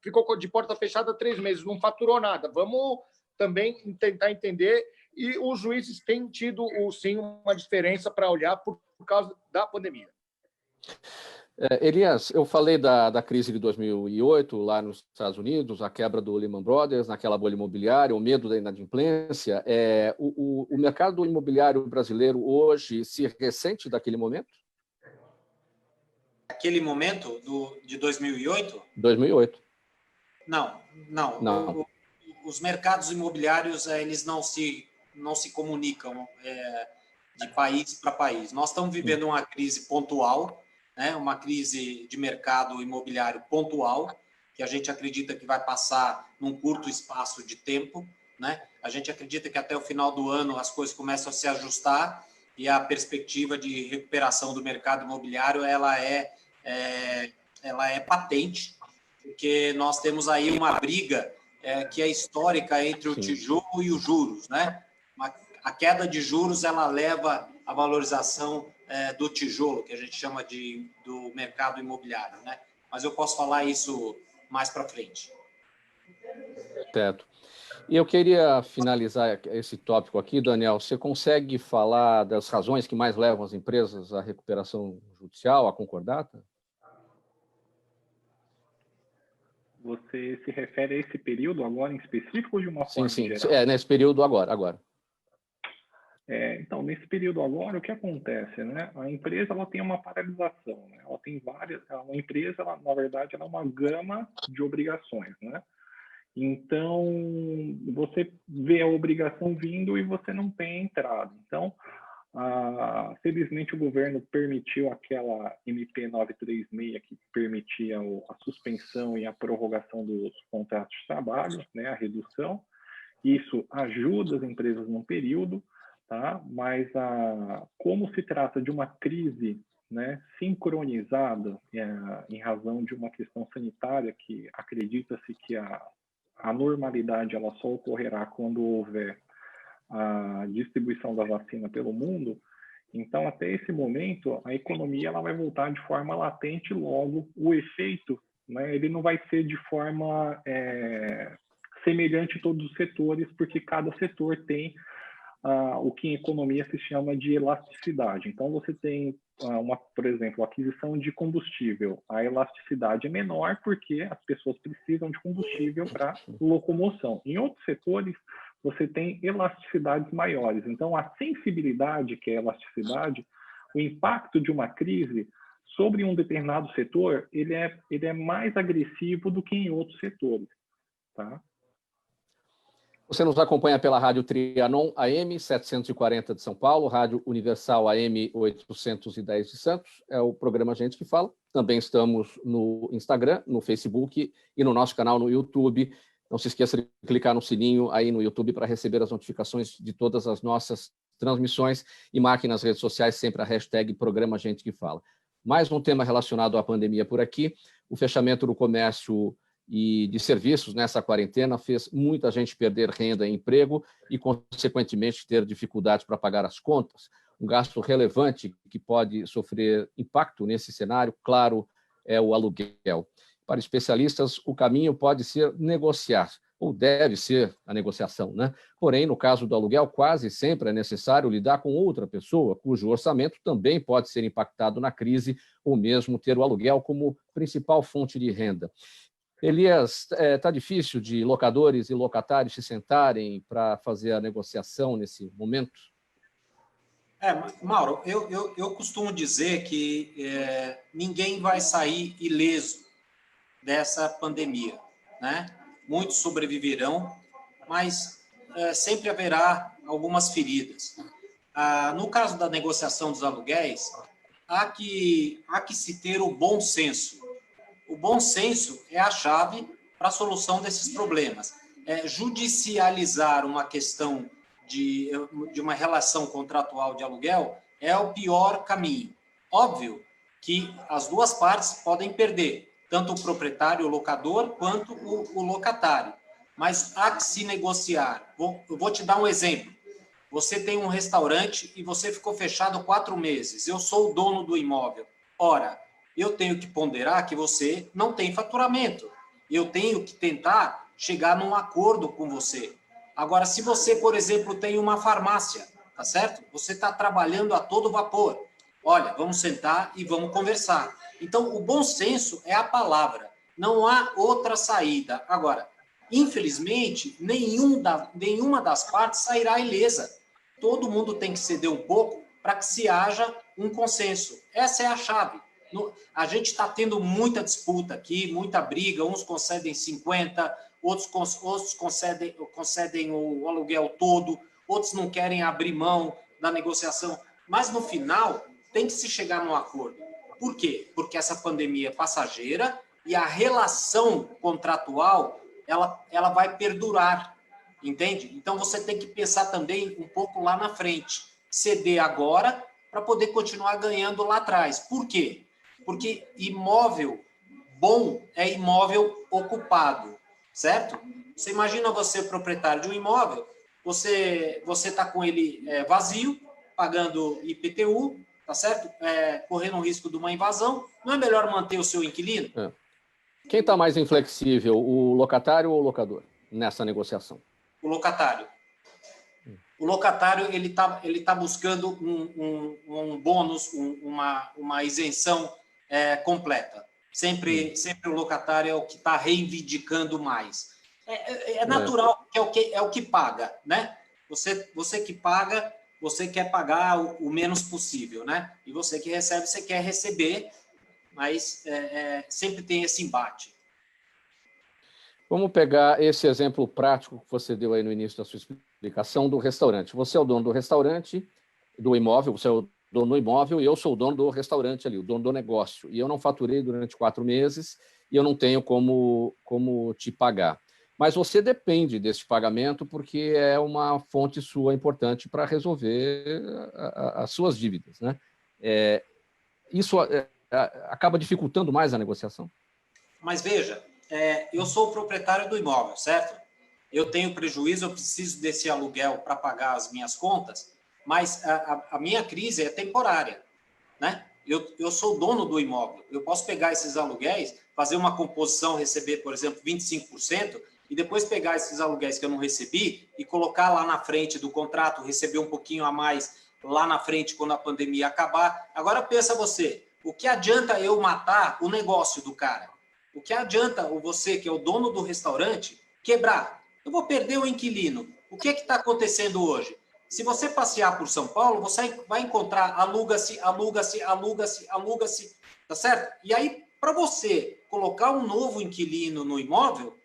ficou de porta fechada 3 meses, não faturou nada, vamos também tentar entender. E os juízes têm tido, sim, uma diferença para olhar por causa da pandemia. Elias, eu falei da crise de 2008 lá nos Estados Unidos, a quebra do Lehman Brothers, naquela bolha imobiliária, o medo da inadimplência. O mercado imobiliário brasileiro hoje se ressente daquele momento? Aquele momento de 2008? 2008. Não. Os mercados imobiliários eles não se comunicam de país para país. Nós estamos vivendo uma crise pontual, né? Uma crise de mercado imobiliário pontual, que a gente acredita que vai passar num curto espaço de tempo, né? A gente acredita que até o final do ano as coisas começam a se ajustar e a perspectiva de recuperação do mercado imobiliário ela é patente, porque nós temos aí uma briga que é histórica entre o tijolo e os juros, né? A queda de juros ela leva à valorização do tijolo, que a gente chama do mercado imobiliário, né? Mas eu posso falar isso mais para frente. Certo. E eu queria finalizar esse tópico aqui, Daniel. Você consegue falar das razões que mais levam as empresas à recuperação judicial, à concordata? Você se refere a esse período agora em específico ou de uma forma geral? Sim, nesse período agora. Então, nesse período agora, o que acontece, né? A empresa ela tem uma paralisação, né? Ela tem várias. Uma empresa, na verdade, ela é uma gama de obrigações, né? Então, você vê a obrigação vindo e você não tem entrada. Então, felizmente, o governo permitiu aquela MP 936 que permitia a suspensão e a prorrogação dos contratos de trabalho, né? A redução. Isso ajuda as empresas num período. Tá? Mas como se trata de uma crise, né, sincronizada em razão de uma questão sanitária, que acredita-se que a normalidade ela só ocorrerá quando houver a distribuição da vacina pelo mundo, então até esse momento a economia ela vai voltar de forma latente, logo o efeito, né, ele não vai ser de forma semelhante em todos os setores, porque cada setor tem o que em economia se chama de elasticidade. Então, você tem, por exemplo, a aquisição de combustível. A elasticidade é menor porque as pessoas precisam de combustível para locomoção. Em outros setores, você tem elasticidades maiores. Então, a sensibilidade, que é a elasticidade, o impacto de uma crise sobre um determinado setor, ele é mais agressivo do que em outros setores. Tá? Você nos acompanha pela Rádio Trianon AM 740 de São Paulo, Rádio Universal AM 810 de Santos. É o programa Gente que Fala. Também estamos no Instagram, no Facebook e no nosso canal no YouTube. Não se esqueça de clicar no sininho aí no YouTube para receber as notificações de todas as nossas transmissões e marque nas redes sociais sempre a hashtag Programa Gente que Fala. Mais um tema relacionado à pandemia por aqui. O fechamento do comércio e de serviços nessa quarentena fez muita gente perder renda e emprego e, consequentemente, ter dificuldades para pagar as contas. Um gasto relevante que pode sofrer impacto nesse cenário, claro, é o aluguel. Para especialistas, o caminho pode ser negociar, ou deve ser a negociação, né? Porém, no caso do aluguel, quase sempre é necessário lidar com outra pessoa, cujo orçamento também pode ser impactado na crise, ou mesmo ter o aluguel como principal fonte de renda. Elias, está difícil de locadores e locatários se sentarem para fazer a negociação nesse momento? Mauro, eu costumo dizer que ninguém vai sair ileso dessa pandemia, né? Muitos sobreviverão, mas sempre haverá algumas feridas. No caso da negociação dos aluguéis, há que se ter o bom senso. O bom senso é a chave para a solução desses problemas. Judicializar uma questão de uma relação contratual de aluguel é o pior caminho. Óbvio que as duas partes podem perder, tanto o proprietário, o locador, quanto o locatário. Mas há que se negociar. Eu vou te dar um exemplo. Você tem um restaurante e você ficou fechado 4 meses. Eu sou o dono do imóvel. Ora, eu tenho que ponderar que você não tem faturamento. Eu tenho que tentar chegar num acordo com você. Agora, se você, por exemplo, tem uma farmácia, tá certo? Você está trabalhando a todo vapor. Olha, vamos sentar e vamos conversar. Então, o bom senso é a palavra. Não há outra saída. Agora, infelizmente, nenhuma das partes sairá ilesa. Todo mundo tem que ceder um pouco para que se haja um consenso. Essa é a chave. A gente está tendo muita disputa aqui, muita briga, uns concedem 50%, outros concedem o aluguel todo, outros não querem abrir mão da negociação. Mas, no final, tem que se chegar num acordo. Por quê? Porque essa pandemia é passageira e a relação contratual ela vai perdurar, entende? Então, você tem que pensar também um pouco lá na frente. Ceder agora para poder continuar ganhando lá atrás. Por quê? Porque imóvel bom é imóvel ocupado, certo? Você imagina você, proprietário de um imóvel, você está com ele vazio, pagando IPTU, tá certo? Correndo o risco de uma invasão. Não é melhor manter o seu inquilino? Quem está mais inflexível, o locatário ou o locador, nessa negociação? O locatário. O locatário ele tá buscando um bônus, uma isenção completa. Sempre o locatário é o que está reivindicando mais. É natural que é o que paga, né? Você que paga, você quer pagar o menos possível, né? E você que recebe, você quer receber, mas sempre tem esse embate. Vamos pegar esse exemplo prático que você deu aí no início da sua explicação do restaurante. Você é o dono do restaurante, do imóvel, você é o dono do imóvel e eu sou o dono do restaurante ali, o dono do negócio. E eu não faturei durante 4 meses e eu não tenho como te pagar. Mas você depende desse pagamento porque é uma fonte sua importante para resolver as suas dívidas, né? Isso acaba dificultando mais a negociação? Mas veja, eu sou o proprietário do imóvel, certo? Eu tenho prejuízo, eu preciso desse aluguel para pagar as minhas contas, mas a minha crise é temporária, né? Eu sou o dono do imóvel, eu posso pegar esses aluguéis, fazer uma composição, receber, por exemplo, 25%, e depois pegar esses aluguéis que eu não recebi e colocar lá na frente do contrato, receber um pouquinho a mais lá na frente quando a pandemia acabar. Agora pensa você, o que adianta eu matar o negócio do cara? O que adianta você, que é o dono do restaurante, quebrar? Eu vou perder o inquilino. O que está acontecendo hoje? Se você passear por São Paulo, você vai encontrar aluga-se, tá certo? E aí, para você colocar um novo inquilino no imóvel,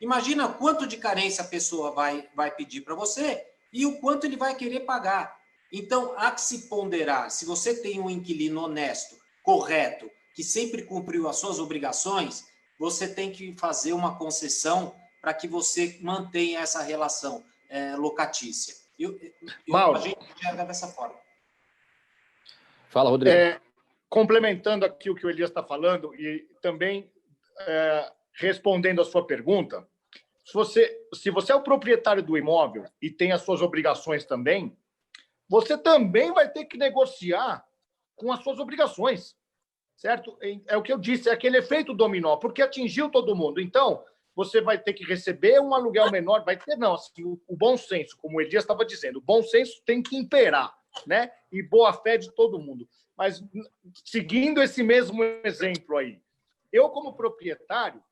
imagina quanto de carência a pessoa vai pedir para você e o quanto ele vai querer pagar. Então, há que se ponderar. Se você tem um inquilino honesto, correto, que sempre cumpriu as suas obrigações, você tem que fazer uma concessão para que você mantenha essa relação locatícia. Mauro, a gente enxerga dessa forma. Fala, Rodrigo. Complementando aqui o que o Elias está falando e também respondendo a sua pergunta, se você é o proprietário do imóvel e tem as suas obrigações também, você também vai ter que negociar com as suas obrigações, certo? É o que eu disse, é aquele efeito dominó, porque atingiu todo mundo. Então, você vai ter que receber um aluguel menor, vai ter, não, assim, o bom senso, como o Elias estava dizendo, o bom senso tem que imperar, né? E boa fé de todo mundo. Mas, seguindo esse mesmo exemplo aí, eu, como proprietário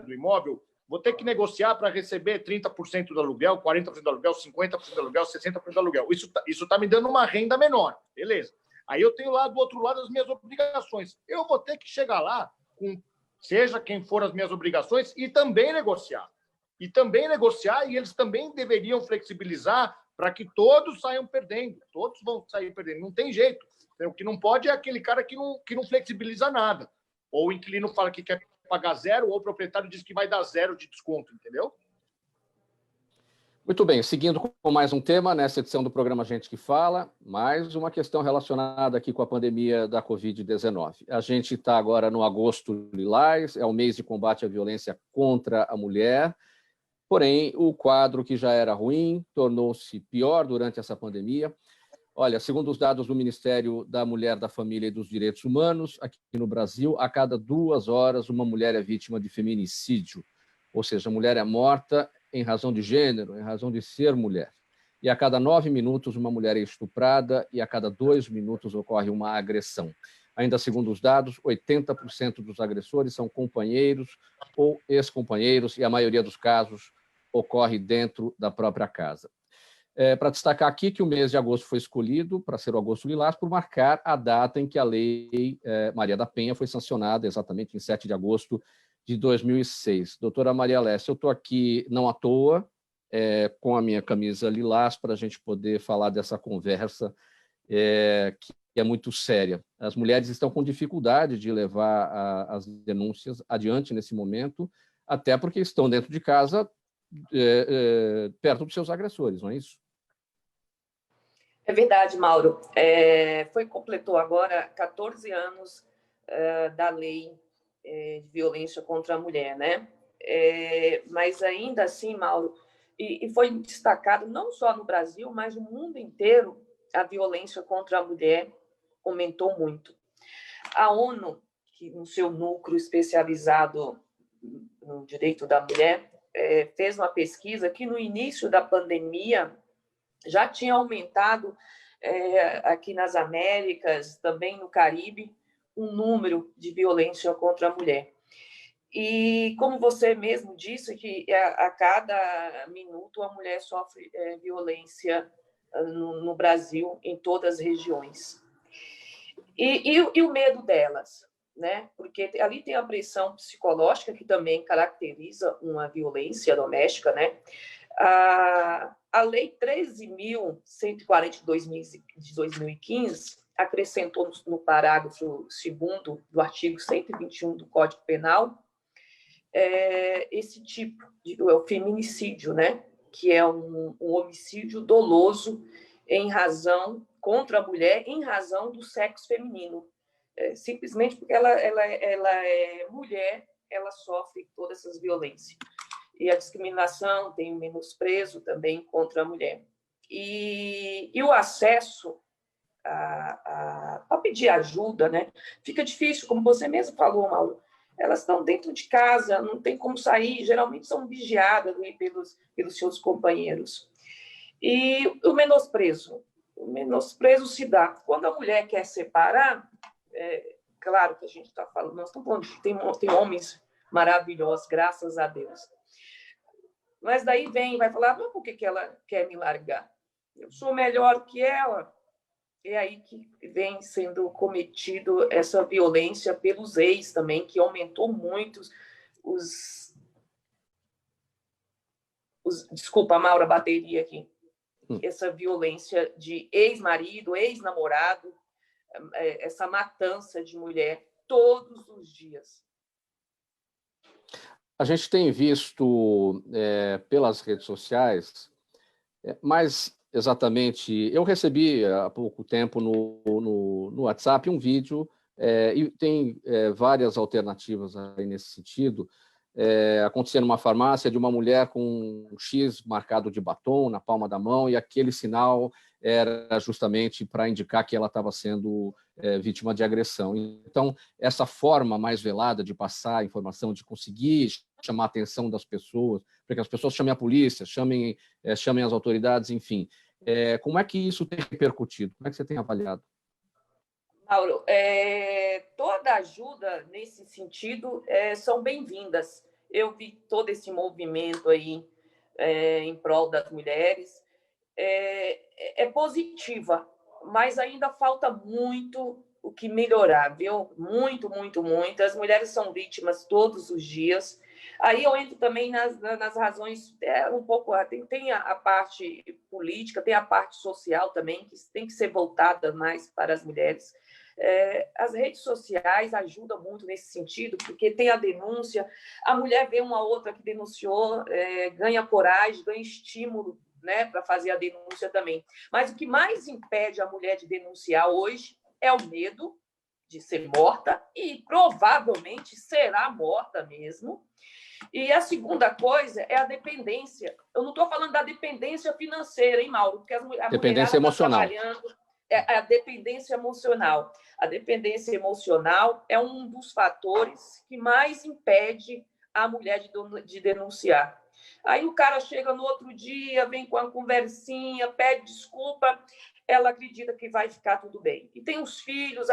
do imóvel, vou ter que negociar para receber 30% do aluguel, 40% do aluguel, 50% do aluguel, 60% do aluguel. Isso tá me dando uma renda menor, beleza. Aí eu tenho lá do outro lado as minhas obrigações. Eu vou ter que chegar lá com seja quem for as minhas obrigações e também negociar. E eles também deveriam flexibilizar para que todos saiam perdendo. Todos vão sair perdendo. Não tem jeito. O que não pode é aquele cara que não flexibiliza nada. Ou o inquilino fala que quer pagar 0, ou o proprietário diz que vai dar 0 de desconto, entendeu? Muito bem, seguindo com mais um tema, nessa edição do programa Gente que Fala, mais uma questão relacionada aqui com a pandemia da Covid-19. A gente está agora no agosto lilás, é o mês de combate à violência contra a mulher, porém, o quadro que já era ruim tornou-se pior durante essa pandemia. Olha, segundo os dados do Ministério da Mulher, da Família e dos Direitos Humanos, aqui no Brasil, a cada 2 horas uma mulher é vítima de feminicídio, ou seja, a mulher é morta em razão de gênero, em razão de ser mulher. E a cada 9 minutos uma mulher é estuprada e a cada 2 minutos ocorre uma agressão. Ainda segundo os dados, 80% dos agressores são companheiros ou ex-companheiros e a maioria dos casos ocorre dentro da própria casa. Para destacar aqui que o mês de agosto foi escolhido para ser o Agosto Lilás por marcar a data em que a Lei Maria da Penha foi sancionada, exatamente em 7 de agosto de 2006. Doutora Maria Alessia, eu estou aqui não à toa, com a minha camisa lilás, para a gente poder falar dessa conversa que é muito séria. As mulheres estão com dificuldade de levar as denúncias adiante nesse momento, até porque estão dentro de casa, perto dos seus agressores, não é isso? É verdade, Mauro. Completou agora 14 anos da lei de violência contra a mulher, né? Mas ainda assim, Mauro, e foi destacado não só no Brasil, mas no mundo inteiro, a violência contra a mulher aumentou muito. A ONU, que no seu núcleo especializado no direito da mulher, fez uma pesquisa que no início da pandemia já tinha aumentado aqui nas Américas, também no Caribe, o número de violência contra a mulher. E como você mesmo disse, que a cada minuto a mulher sofre violência no Brasil, em todas as regiões. E o medo delas, né? Porque ali tem a pressão psicológica, que também caracteriza uma violência doméstica, né? A Lei 13.140 de 2015 acrescentou no parágrafo 2º do artigo 121 do Código Penal esse tipo o feminicídio, né? Que é um homicídio doloso contra a mulher em razão do sexo feminino. Simplesmente porque ela é mulher, ela sofre todas essas violências. E a discriminação, tem o menosprezo também contra a mulher. E o acesso a pedir ajuda, né? Fica difícil, como você mesmo falou, Mauro. Elas estão dentro de casa, não tem como sair, geralmente são vigiadas pelos seus companheiros. E o menosprezo se dá. Quando a mulher quer separar, claro que a gente está falando, nós estamos falando, tem homens maravilhosos, graças a Deus. Mas daí vai falar, mas por que ela quer me largar? Eu sou melhor que ela. É aí que vem sendo cometido essa violência pelos ex também, que aumentou muito desculpa, Maura, a bateria aqui. Essa violência de ex-marido, ex-namorado, essa matança de mulher todos os dias. A gente tem visto pelas redes sociais, mas exatamente, eu recebi há pouco tempo no WhatsApp um vídeo, e tem várias alternativas aí nesse sentido, acontecendo numa farmácia de uma mulher com um X marcado de batom na palma da mão, e aquele sinal era justamente para indicar que ela estava sendo vítima de agressão. Então, essa forma mais velada de passar a informação, de conseguir chamar a atenção das pessoas, para que as pessoas chamem a polícia, chamem as autoridades, enfim. Como é que isso tem repercutido? Como é que você tem avaliado? Mauro, toda ajuda nesse sentido são bem-vindas. Eu vi todo esse movimento aí em prol das mulheres. É positiva, mas ainda falta muito o que melhorar, viu? Muito, muito, muito. As mulheres são vítimas todos os dias. Aí eu entro também nas razões, um pouco, tem a parte política, tem a parte social também, que tem que ser voltada mais para as mulheres. As redes sociais ajudam muito nesse sentido, porque tem a denúncia, a mulher vê uma outra que denunciou, ganha coragem, ganha estímulo, né, para fazer a denúncia também. Mas o que mais impede a mulher de denunciar hoje é o medo de ser morta, e provavelmente será morta mesmo. E a segunda coisa é a dependência. Eu não estou falando da dependência financeira, hein, Mauro? Porque a dependência emocional. Trabalhando, a dependência emocional. A dependência emocional é um dos fatores que mais impede a mulher de denunciar. Aí o cara chega no outro dia, vem com uma conversinha, pede desculpa, ela acredita que vai ficar tudo bem. E tem os filhos,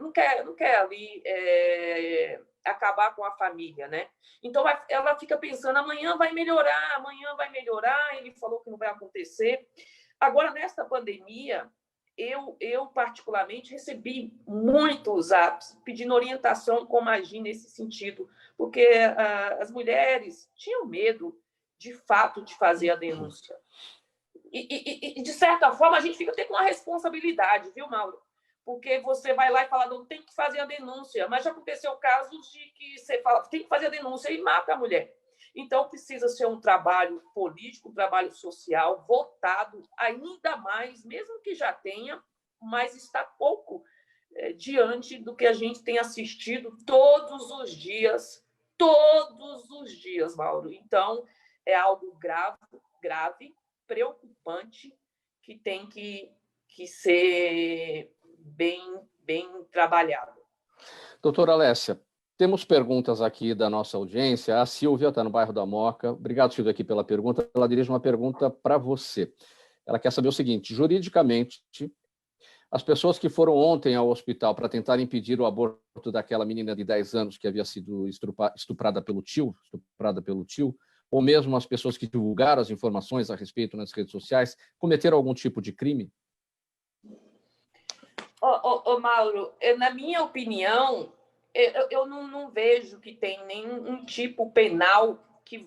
não quer ali acabar com a família, né? Então, ela fica pensando, amanhã vai melhorar, ele falou que não vai acontecer. Agora, nesta pandemia, eu particularmente, recebi muitos zaps pedindo orientação como agir nesse sentido, porque as mulheres tinham medo, de fato, de fazer a denúncia. E, de certa forma, a gente fica até com uma responsabilidade, viu, Mauro? Porque você vai lá e fala, não, tem que fazer a denúncia. Mas já aconteceu casos de que você fala, tem que fazer a denúncia e mata a mulher. Então, precisa ser um trabalho político, um trabalho social, votado ainda mais, mesmo que já tenha, mas está pouco diante do que a gente tem assistido todos os dias, Mauro. Então, é algo grave, preocupante, que tem que ser bem trabalhado. Doutora Alessia, temos perguntas aqui da nossa audiência. A Silvia está no bairro da Moca. Obrigado, Silvia, aqui pela pergunta. Ela dirige uma pergunta para você. Ela quer saber o seguinte: juridicamente, as pessoas que foram ontem ao hospital para tentar impedir o aborto daquela menina de 10 anos que havia sido estuprada pelo tio, ou mesmo as pessoas que divulgaram as informações a respeito nas redes sociais, cometeram algum tipo de crime? Mauro, na minha opinião, eu não vejo que tem nenhum tipo penal que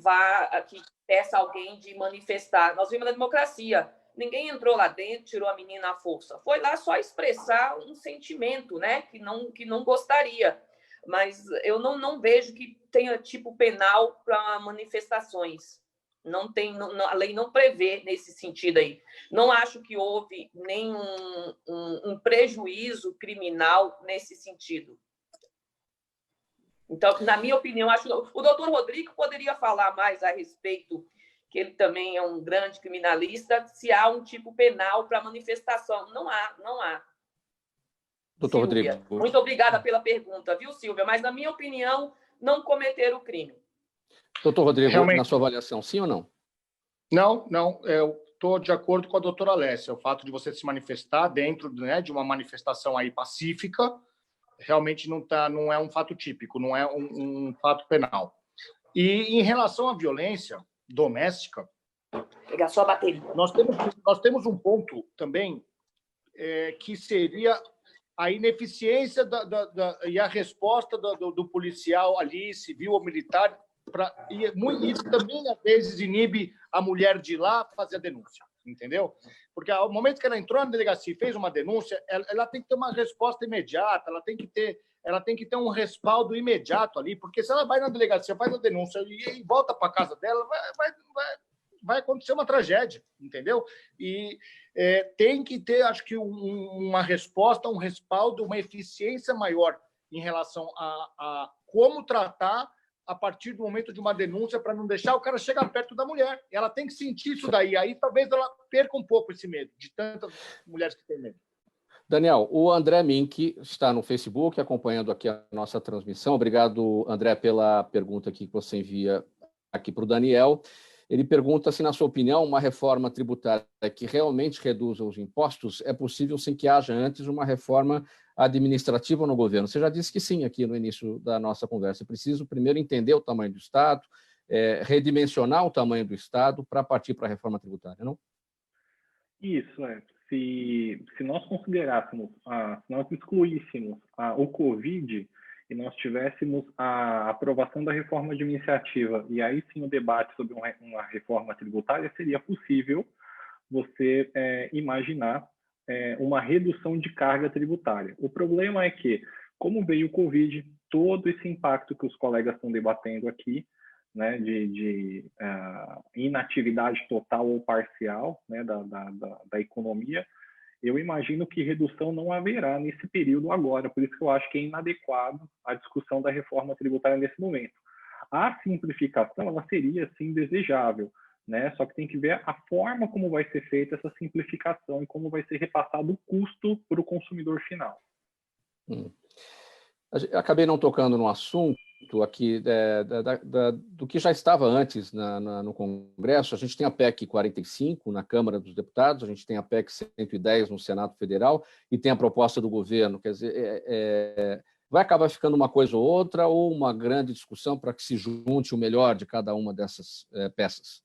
peça alguém de manifestar. Nós vimos na democracia, ninguém entrou lá dentro, tirou a menina à força. Foi lá só expressar um sentimento, né, que não gostaria. Mas eu não vejo que tenha tipo penal para manifestações. Não tem, a lei não prevê nesse sentido aí. Não acho que houve nenhum um prejuízo criminal nesse sentido. Então, na minha opinião, acho que o doutor Rodrigo poderia falar mais a respeito, que ele também é um grande criminalista, se há um tipo penal para manifestação. Não há. Doutor Silvia, Rodrigo. muito obrigada pela pergunta, viu, Silvia? Mas, na minha opinião, não cometeram o crime. Doutor Rodrigo, realmente, na sua avaliação, sim ou não? Não. Eu estou de acordo com a doutora Alessia. O fato de você se manifestar dentro, né, de uma manifestação aí pacífica realmente não é um fato típico, não é um fato penal. E em relação à violência doméstica, pegar só a bateria. Nós temos um ponto também que seria a ineficiência e a resposta do policial ali, civil ou militar, e isso também, às vezes, inibe a mulher de ir lá fazer a denúncia, entendeu? Porque ao momento que ela entrou na delegacia e fez uma denúncia, ela tem que ter uma resposta imediata, ela tem que ter um respaldo imediato ali, porque se ela vai na delegacia, faz a denúncia e volta para casa dela, vai acontecer uma tragédia, entendeu? E tem que ter, acho que, uma resposta, um respaldo, uma eficiência maior em relação a como tratar a partir do momento de uma denúncia, para não deixar o cara chegar perto da mulher. Ela tem que sentir isso daí. Aí talvez ela perca um pouco esse medo, de tantas mulheres que têm medo. Daniel, o André Mink está no Facebook acompanhando aqui a nossa transmissão. Obrigado, André, pela pergunta aqui que você envia aqui para o Daniel. Ele pergunta se, na sua opinião, uma reforma tributária que realmente reduza os impostos é possível sem que haja antes uma reforma administrativa no governo. Você já disse que sim aqui no início da nossa conversa. É preciso primeiro entender o tamanho do Estado, redimensionar o tamanho do Estado para partir para a reforma tributária, não? Isso, Se nós considerássemos, se nós excluíssemos o Covid e nós tivéssemos a aprovação da reforma administrativa e aí sim o debate sobre uma reforma tributária, seria possível você imaginar uma redução de carga tributária. O problema é que, como veio o Covid, todo esse impacto que os colegas estão debatendo aqui, né, de inatividade total ou parcial, né, da economia, eu imagino que redução não haverá nesse período agora, por isso que eu acho que é inadequado a discussão da reforma tributária nesse momento. A simplificação, ela seria, sim, desejável, né? Só que tem que ver a forma como vai ser feita essa simplificação e como vai ser repassado o custo para o consumidor final. Acabei não tocando no assunto aqui do que já estava antes no Congresso. A gente tem a PEC 45 na Câmara dos Deputados, a gente tem a PEC 110 no Senado Federal e tem a proposta do governo. Quer dizer, vai acabar ficando uma coisa ou outra ou uma grande discussão para que se junte o melhor de cada uma dessas peças?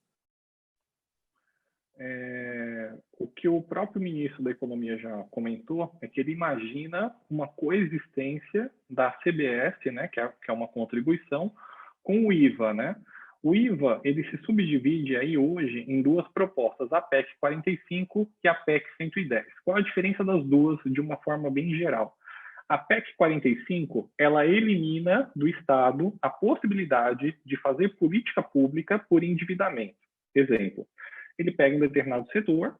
O que o próprio ministro da Economia já comentou é que ele imagina uma coexistência da CBS, né, que é uma contribuição, com o IVA, né? O IVA, ele se subdivide aí hoje em duas propostas, a PEC 45 e a PEC 110. Qual a diferença das duas de uma forma bem geral? A PEC 45, ela elimina do Estado a possibilidade de fazer política pública por endividamento. Exemplo, ele pega um determinado setor,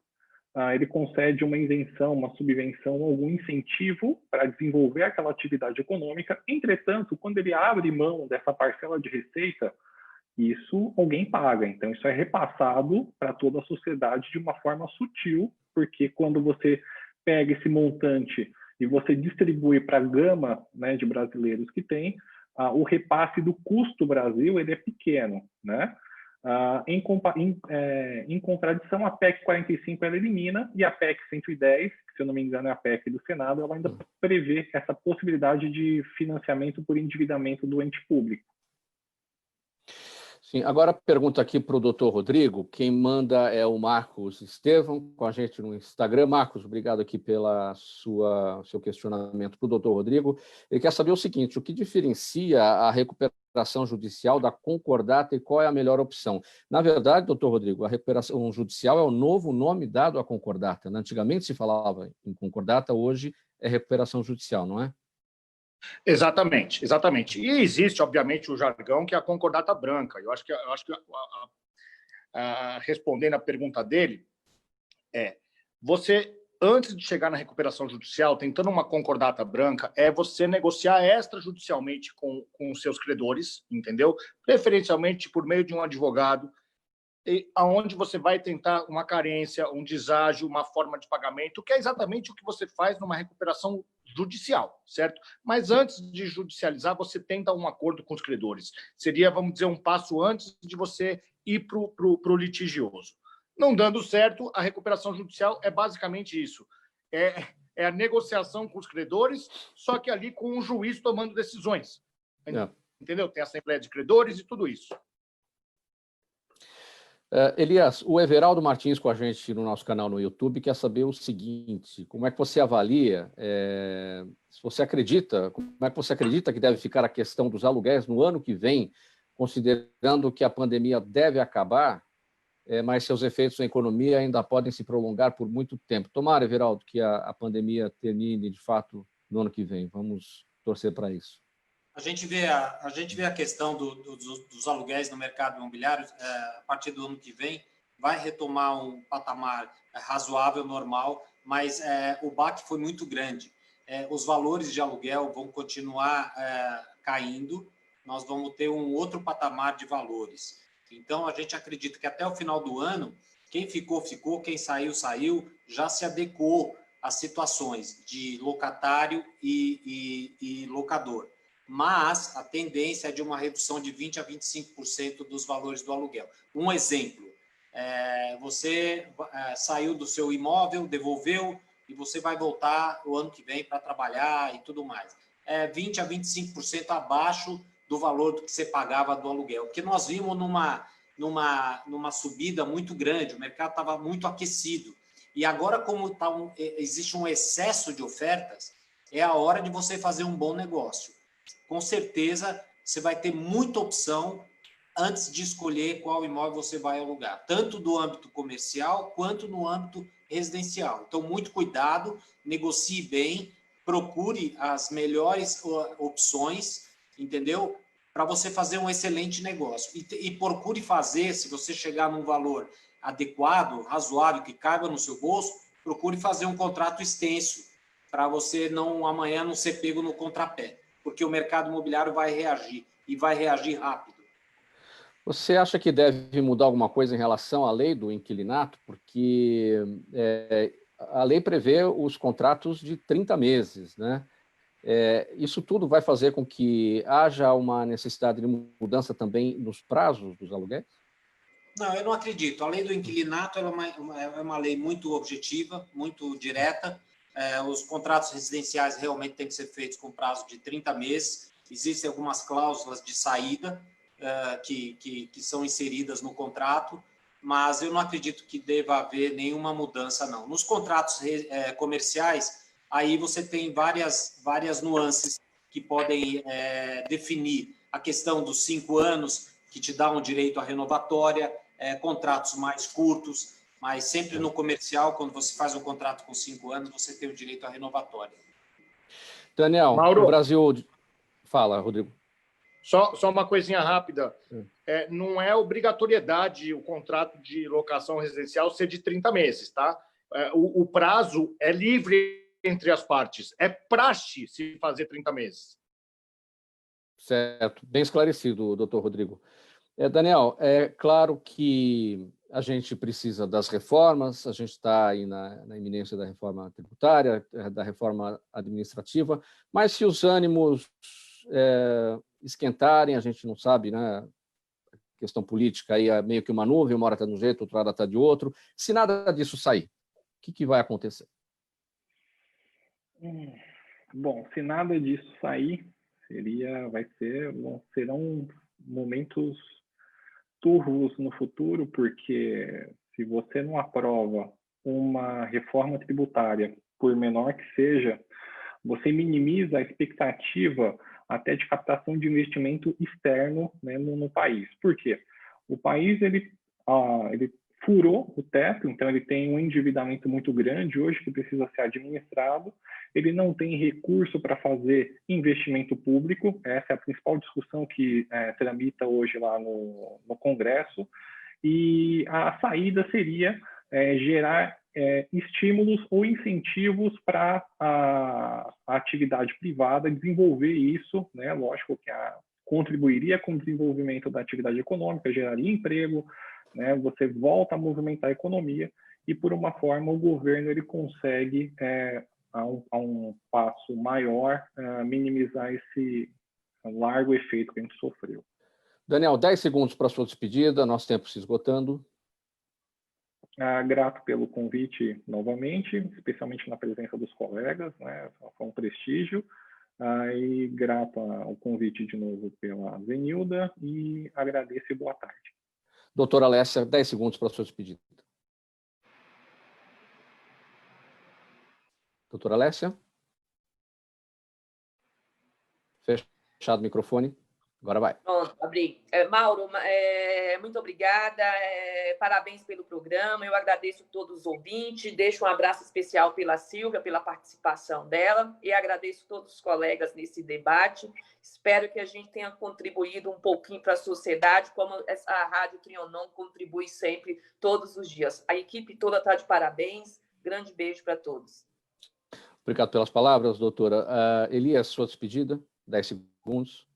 ele concede uma isenção, uma subvenção, algum incentivo para desenvolver aquela atividade econômica. Entretanto, quando ele abre mão dessa parcela de receita, isso alguém paga. Então, isso é repassado para toda a sociedade de uma forma sutil, porque quando você pega esse montante e você distribui para a gama, né, de brasileiros que tem, o repasse do custo Brasil ele é pequeno, né? Em contradição, a PEC 45 ela elimina e a PEC 110, que, se eu não me engano é a PEC do Senado, ela ainda prevê essa possibilidade de financiamento por endividamento do ente público. Sim, agora pergunta aqui para o doutor Rodrigo, quem manda é o Marcos Estevão, com a gente no Instagram. Marcos, obrigado aqui pela seu questionamento para o doutor Rodrigo. Ele quer saber o seguinte, o que diferencia a recuperação judicial da concordata e qual é a melhor opção? Na verdade, doutor Rodrigo, a recuperação judicial é o novo nome dado à concordata. Antigamente se falava em concordata, hoje é recuperação judicial, não é? Exatamente, exatamente. E existe, obviamente, o jargão que é a concordata branca. Eu acho que respondendo a pergunta dele, você, antes de chegar na recuperação judicial, tentando uma concordata branca, é você negociar extrajudicialmente com os seus credores, entendeu? Preferencialmente por meio de um advogado, aonde você vai tentar uma carência, um deságio, uma forma de pagamento, que é exatamente o que você faz numa recuperação judicial, certo? Mas antes de judicializar, você tenta um acordo com os credores. Seria, vamos dizer, um passo antes de você ir para o litigioso. Não dando certo, a recuperação judicial é basicamente isso. É a negociação com os credores, só que ali com um juiz tomando decisões. Entendeu? Tem a Assembleia de Credores e tudo isso. Elias, o Everaldo Martins com a gente no nosso canal no YouTube quer saber o seguinte, como é que você avalia, como é que você acredita que deve ficar a questão dos aluguéis no ano que vem, considerando que a pandemia deve acabar, mas seus efeitos na economia ainda podem se prolongar por muito tempo. Tomara, Everaldo, que a pandemia termine, de fato, no ano que vem. Vamos torcer para isso. A gente vê a questão dos aluguéis no mercado imobiliário, a partir do ano que vem, vai retomar um patamar razoável, normal, mas o baque foi muito grande. Os valores de aluguel vão continuar caindo, nós vamos ter um outro patamar de valores. Então, a gente acredita que até o final do ano, quem ficou, ficou, quem saiu, saiu, já se adequou às situações de locatário e locador. Mas a tendência é de uma redução de 20% a 25% dos valores do aluguel. Um exemplo, você saiu do seu imóvel, devolveu, e você vai voltar o ano que vem para trabalhar e tudo mais. 20% a 25% abaixo do valor do que você pagava do aluguel. Porque nós vimos numa subida muito grande, o mercado estava muito aquecido. E agora, como existe um excesso de ofertas, é a hora de você fazer um bom negócio. Com certeza, você vai ter muita opção antes de escolher qual imóvel você vai alugar, tanto do âmbito comercial quanto no âmbito residencial. Então, muito cuidado, negocie bem, procure as melhores opções, entendeu? Para você fazer um excelente negócio. E procure fazer, se você chegar num valor adequado, razoável, que caiba no seu bolso, procure fazer um contrato extenso, para você amanhã não ser pego no contrapé, porque o mercado imobiliário vai reagir, e vai reagir rápido. Você acha que deve mudar alguma coisa em relação à lei do inquilinato? Porque a lei prevê os contratos de 30 meses, né? Isso tudo vai fazer com que haja uma necessidade de mudança também nos prazos dos aluguéis? Não, eu não acredito. A lei do inquilinato é uma lei muito objetiva, muito direta. Os contratos residenciais realmente têm que ser feitos com prazo de 30 meses. Existem algumas cláusulas de saída que são inseridas no contrato, mas eu não acredito que deva haver nenhuma mudança, não. Nos contratos comerciais, aí você tem várias nuances que podem definir a questão dos 5 anos, que te dá um direito à renovatória, contratos mais curtos, mas sempre no comercial, quando você faz um contrato com 5 anos, você tem o direito à renovatória. Daniel, Mauro, o Brasil... Fala, Rodrigo. Só uma coisinha rápida. Não é obrigatoriedade o contrato de locação residencial ser de 30 meses, tá? O prazo é livre entre as partes. É praxe se fazer 30 meses. Certo, bem esclarecido, doutor Rodrigo. Daniel, é claro que a gente precisa das reformas, a gente está aí na iminência da reforma tributária, da reforma administrativa, mas se os ânimos esquentarem, a gente não sabe, né? Questão política aí é meio que uma nuvem, uma hora está de um jeito, outra hora está de outro. Se nada disso sair, o que vai acontecer? Bom, se nada disso sair, serão momentos turvos no futuro, porque se você não aprova uma reforma tributária, por menor que seja, você minimiza a expectativa até de captação de investimento externo, né, no país. Por quê? O país ele furou o teto, então ele tem um endividamento muito grande hoje que precisa ser administrado, ele não tem recurso para fazer investimento público, essa é a principal discussão que tramita hoje lá no Congresso, e a saída seria gerar estímulos ou incentivos para a atividade privada desenvolver isso, né? Lógico que contribuiria com o desenvolvimento da atividade econômica, geraria emprego, né? Você volta a movimentar a economia e, por uma forma, o governo ele consegue, a um passo maior, minimizar esse largo efeito que a gente sofreu. Daniel, 10 segundos para a sua despedida, nosso tempo se esgotando. Grato pelo convite novamente, especialmente na presença dos colegas, né? Foi um prestígio. E grato ao convite de novo pela Zenilda e agradeço e boa tarde. Doutora Alessia, 10 segundos para a sua despedida. Doutora Alessia? Fechado o microfone. Agora vai. Pronto, abri. Mauro, muito obrigada. Parabéns pelo programa. Eu agradeço a todos os ouvintes. Deixo um abraço especial pela Silvia, pela participação dela. E agradeço a todos os colegas nesse debate. Espero que a gente tenha contribuído um pouquinho para a sociedade, como a Rádio Trianon contribui sempre, todos os dias. A equipe toda está de parabéns. Grande beijo para todos. Obrigado pelas palavras, doutora. Elias, sua despedida, 10 segundos.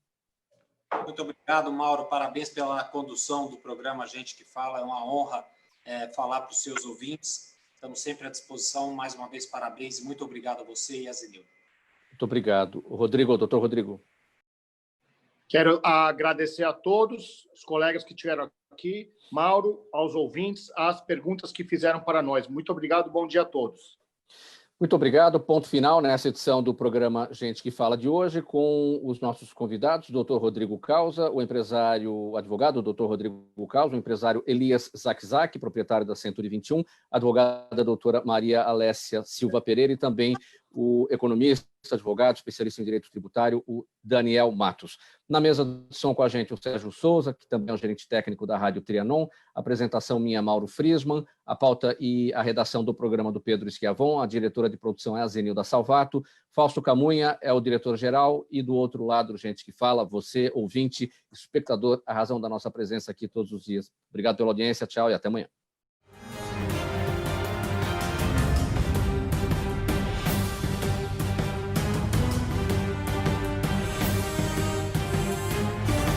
Muito obrigado, Mauro. Parabéns pela condução do programa Gente que Fala. É uma honra falar para os seus ouvintes. Estamos sempre à disposição. Mais uma vez, parabéns e muito obrigado a você e a Zenilda. Muito obrigado. Doutor Rodrigo. Quero agradecer a todos os colegas que estiveram aqui, Mauro, aos ouvintes, as perguntas que fizeram para nós. Muito obrigado, bom dia a todos. Muito obrigado. Ponto final nessa edição do programa Gente que Fala de hoje, com os nossos convidados, doutor Rodrigo Causa, o advogado doutor Rodrigo Causa, o empresário Elias Zakzak, proprietário da Century 21, a advogada doutora Maria Alessia Silva Pereira e também o economista, advogado, especialista em direito tributário, o Daniel Matos. Na mesa de som com a gente o Sérgio Souza, que também é o gerente técnico da Rádio Trianon, a apresentação minha, Mauro Friesman, a pauta e a redação do programa do Pedro Schiavon, a diretora de produção é a Zenilda Salvato, Fausto Camunha é o diretor-geral e do outro lado, gente que fala, você, ouvinte, espectador, a razão da nossa presença aqui todos os dias. Obrigado pela audiência, tchau e até amanhã.